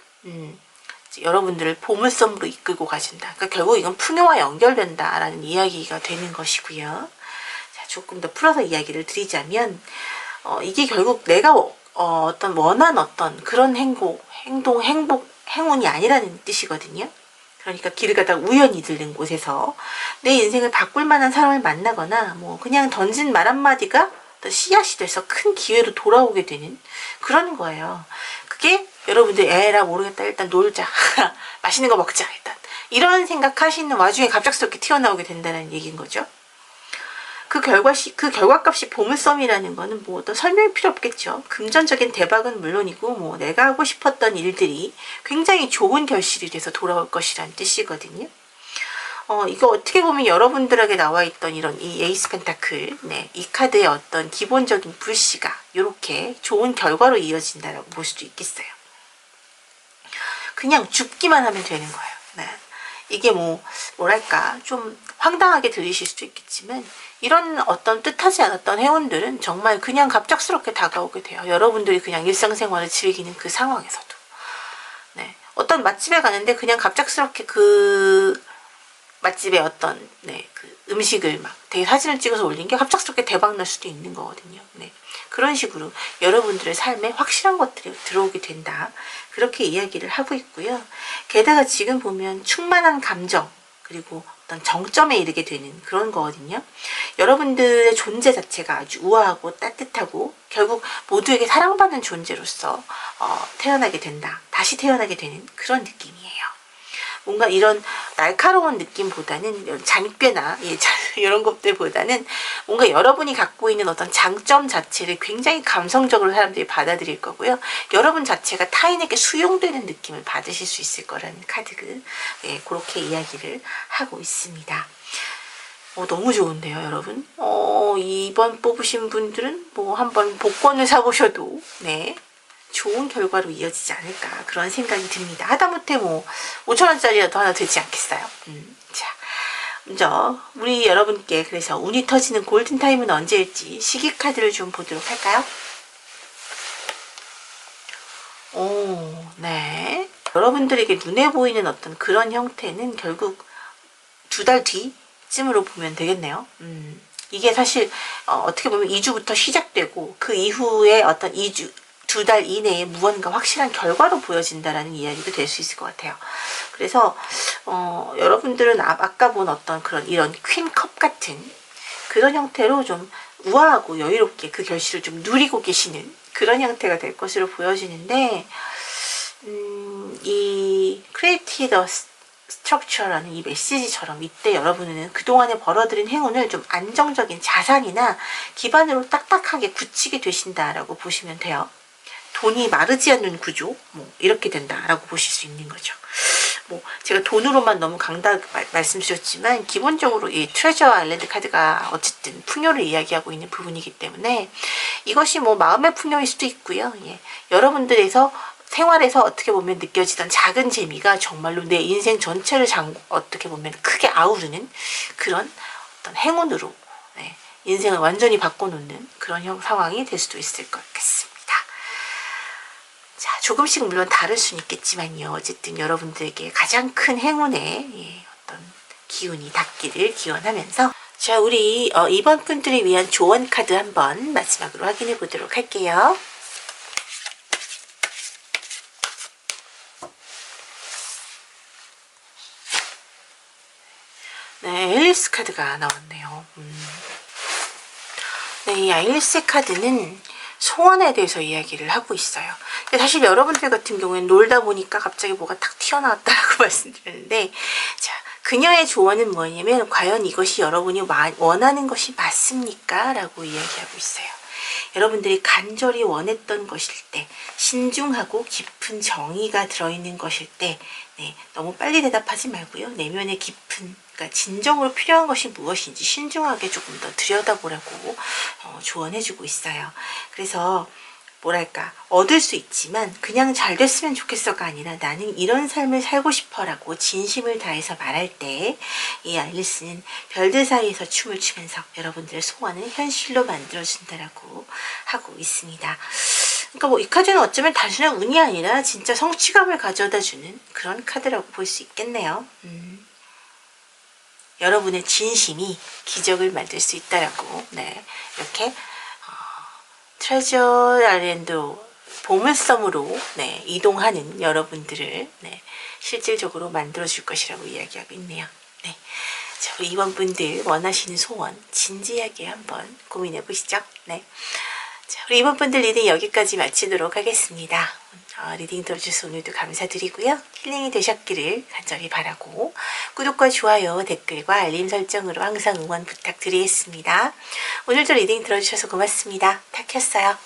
여러분들을 보물섬으로 이끌고 가준다. 그러니까 결국 이건 풍요와 연결된다라는 이야기가 되는 것이고요. 자, 조금 더 풀어서 이야기를 드리자면 이게 결국 내가 어떤 원한 어떤 그런 행운이 아니라는 뜻이거든요. 그러니까 길을 가다가 우연히 들른 곳에서 내 인생을 바꿀 만한 사람을 만나거나 뭐 그냥 던진 말 한마디가 씨앗이 돼서 큰 기회로 돌아오게 되는 그런 거예요. 그게 여러분들 에라 모르겠다 일단 놀자 맛있는 거 먹자 일단 이런 생각하시는 와중에 갑작스럽게 튀어나오게 된다는 얘기인 거죠. 그 결과값이 보물섬이라는 거는 뭐 어떤 설명이 필요 없겠죠. 금전적인 대박은 물론이고 뭐 내가 하고 싶었던 일들이 굉장히 좋은 결실이 돼서 돌아올 것이라는 뜻이거든요. 이거 어떻게 보면 여러분들에게 나와 있던 이런 이 에이스 펜타클, 네, 이 카드의 어떤 기본적인 불씨가 이렇게 좋은 결과로 이어진다라고 볼 수도 있겠어요. 그냥 죽기만 하면 되는 거예요. 네. 이게 뭐랄까 좀 황당하게 들리실 수도 있겠지만 이런 어떤 뜻하지 않았던 행운들은 정말 그냥 갑작스럽게 다가오게 돼요. 여러분들이 그냥 일상생활을 즐기는 그 상황에서도. 네. 어떤 맛집에 가는데 그냥 갑작스럽게 그 맛집의 어떤 그 음식을 막 되게 사진을 찍어서 올린 게 갑작스럽게 대박 날 수도 있는 거거든요. 네. 그런 식으로 여러분들의 삶에 확실한 것들이 들어오게 된다. 그렇게 이야기를 하고 있고요. 게다가 지금 보면 충만한 감정 그리고 어떤 정점에 이르게 되는 그런 거거든요. 여러분들의 존재 자체가 아주 우아하고 따뜻하고 결국 모두에게 사랑받는 존재로서 태어나게 된다. 다시 태어나게 되는 그런 느낌이에요. 뭔가 이런 날카로운 느낌보다는 잔꾀나 이런 것들보다는 뭔가 여러분이 갖고 있는 어떤 장점 자체를 굉장히 감성적으로 사람들이 받아들일 거고요. 여러분 자체가 타인에게 수용되는 느낌을 받으실 수 있을 거라는 카드, 그렇게 이야기를 하고 있습니다. 너무 좋은데요, 여러분. 이번 뽑으신 분들은 뭐 한번 복권을 사보셔도 좋은 결과로 이어지지 않을까 그런 생각이 듭니다. 하다못해 뭐 5,000원짜리라도 하나 되지 않겠어요. 자, 먼저 우리 여러분께 그래서 운이 터지는 골든타임은 언제일지 시기 카드를 좀 보도록 할까요? 네. 여러분들에게 눈에 보이는 어떤 그런 형태는 결국 2달 뒤쯤으로 보면 되겠네요. 이게 사실 어떻게 보면 2주부터 시작되고 그 이후에 어떤 2달 이내에 무언가 확실한 결과로 보여진다라는 이야기도 될 수 있을 것 같아요. 그래서 여러분들은 아까 본 어떤 그런 이런 퀸컵 같은 그런 형태로 좀 우아하고 여유롭게 그 결실을 좀 누리고 계시는 그런 형태가 될 것으로 보여지는데, 이 크리에이티드 스트럭처라는 이 메시지처럼 이때 여러분은 그동안에 벌어들인 행운을 좀 안정적인 자산이나 기반으로 딱딱하게 굳히게 되신다라고 보시면 돼요. 돈이 마르지 않는 구조, 뭐 이렇게 된다라고 보실 수 있는 거죠. 뭐 제가 돈으로만 너무 말씀드렸지만 기본적으로 이 트레저 아일랜드 카드가 어쨌든 풍요를 이야기하고 있는 부분이기 때문에 이것이 뭐 마음의 풍요일 수도 있고요. 여러분들에서 생활에서 어떻게 보면 느껴지던 작은 재미가 정말로 내 인생 전체를 어떻게 보면 크게 아우르는 그런 어떤 행운으로 인생을 완전히 바꿔놓는 그런 상황이 될 수도 있을 것 같습니다. 자, 조금씩 물론 다를 수는 있겠지만요. 어쨌든 여러분들에게 가장 큰 행운의 어떤 기운이 닿기를 기원하면서, 자, 우리 이번 분들을 위한 조언 카드 한번 마지막으로 확인해 보도록 할게요. 네, 앨리스 카드가 나왔네요. 네, 이 앨리스 카드는 소원에 대해서 이야기를 하고 있어요. 근데 사실 여러분들 같은 경우에는 놀다 보니까 갑자기 뭐가 탁 튀어나왔다라고 말씀드렸는데, 자, 그녀의 조언은 뭐냐면 과연 이것이 여러분이 원하는 것이 맞습니까? 라고 이야기하고 있어요. 여러분들이 간절히 원했던 것일 때, 신중하고 깊은 정의가 들어있는 것일 때, 너무 빨리 대답하지 말고요. 내면의 깊은, 그러니까 진정으로 필요한 것이 무엇인지 신중하게 조금 더 들여다보라고 조언해주고 있어요. 그래서 뭐랄까, 얻을 수 있지만 그냥 잘 됐으면 좋겠어가 아니라 나는 이런 삶을 살고 싶어라고 진심을 다해서 말할 때 이 앨리스는 별들 사이에서 춤을 추면서 여러분들의 소원을 현실로 만들어준다라고 하고 있습니다. 그러니까 뭐 이 카드는 어쩌면 단순한 운이 아니라 진짜 성취감을 가져다주는 그런 카드라고 볼 수 있겠네요. 여러분의 진심이 기적을 만들 수 있다라고 이렇게 트레저 아일랜드 보물섬으로 이동하는 여러분들을 실질적으로 만들어줄 것이라고 이야기하고 있네요. 자, 우리 이번 분들 원하시는 소원 진지하게 한번 고민해 보시죠. 자, 우리 이번 분들 리딩 여기까지 마치도록 하겠습니다. 리딩 들어주셔서 오늘도 감사드리고요. 힐링이 되셨기를 간절히 바라고 구독과 좋아요, 댓글과 알림 설정으로 항상 응원 부탁드리겠습니다. 오늘도 리딩 들어주셔서 고맙습니다. 타키였어요.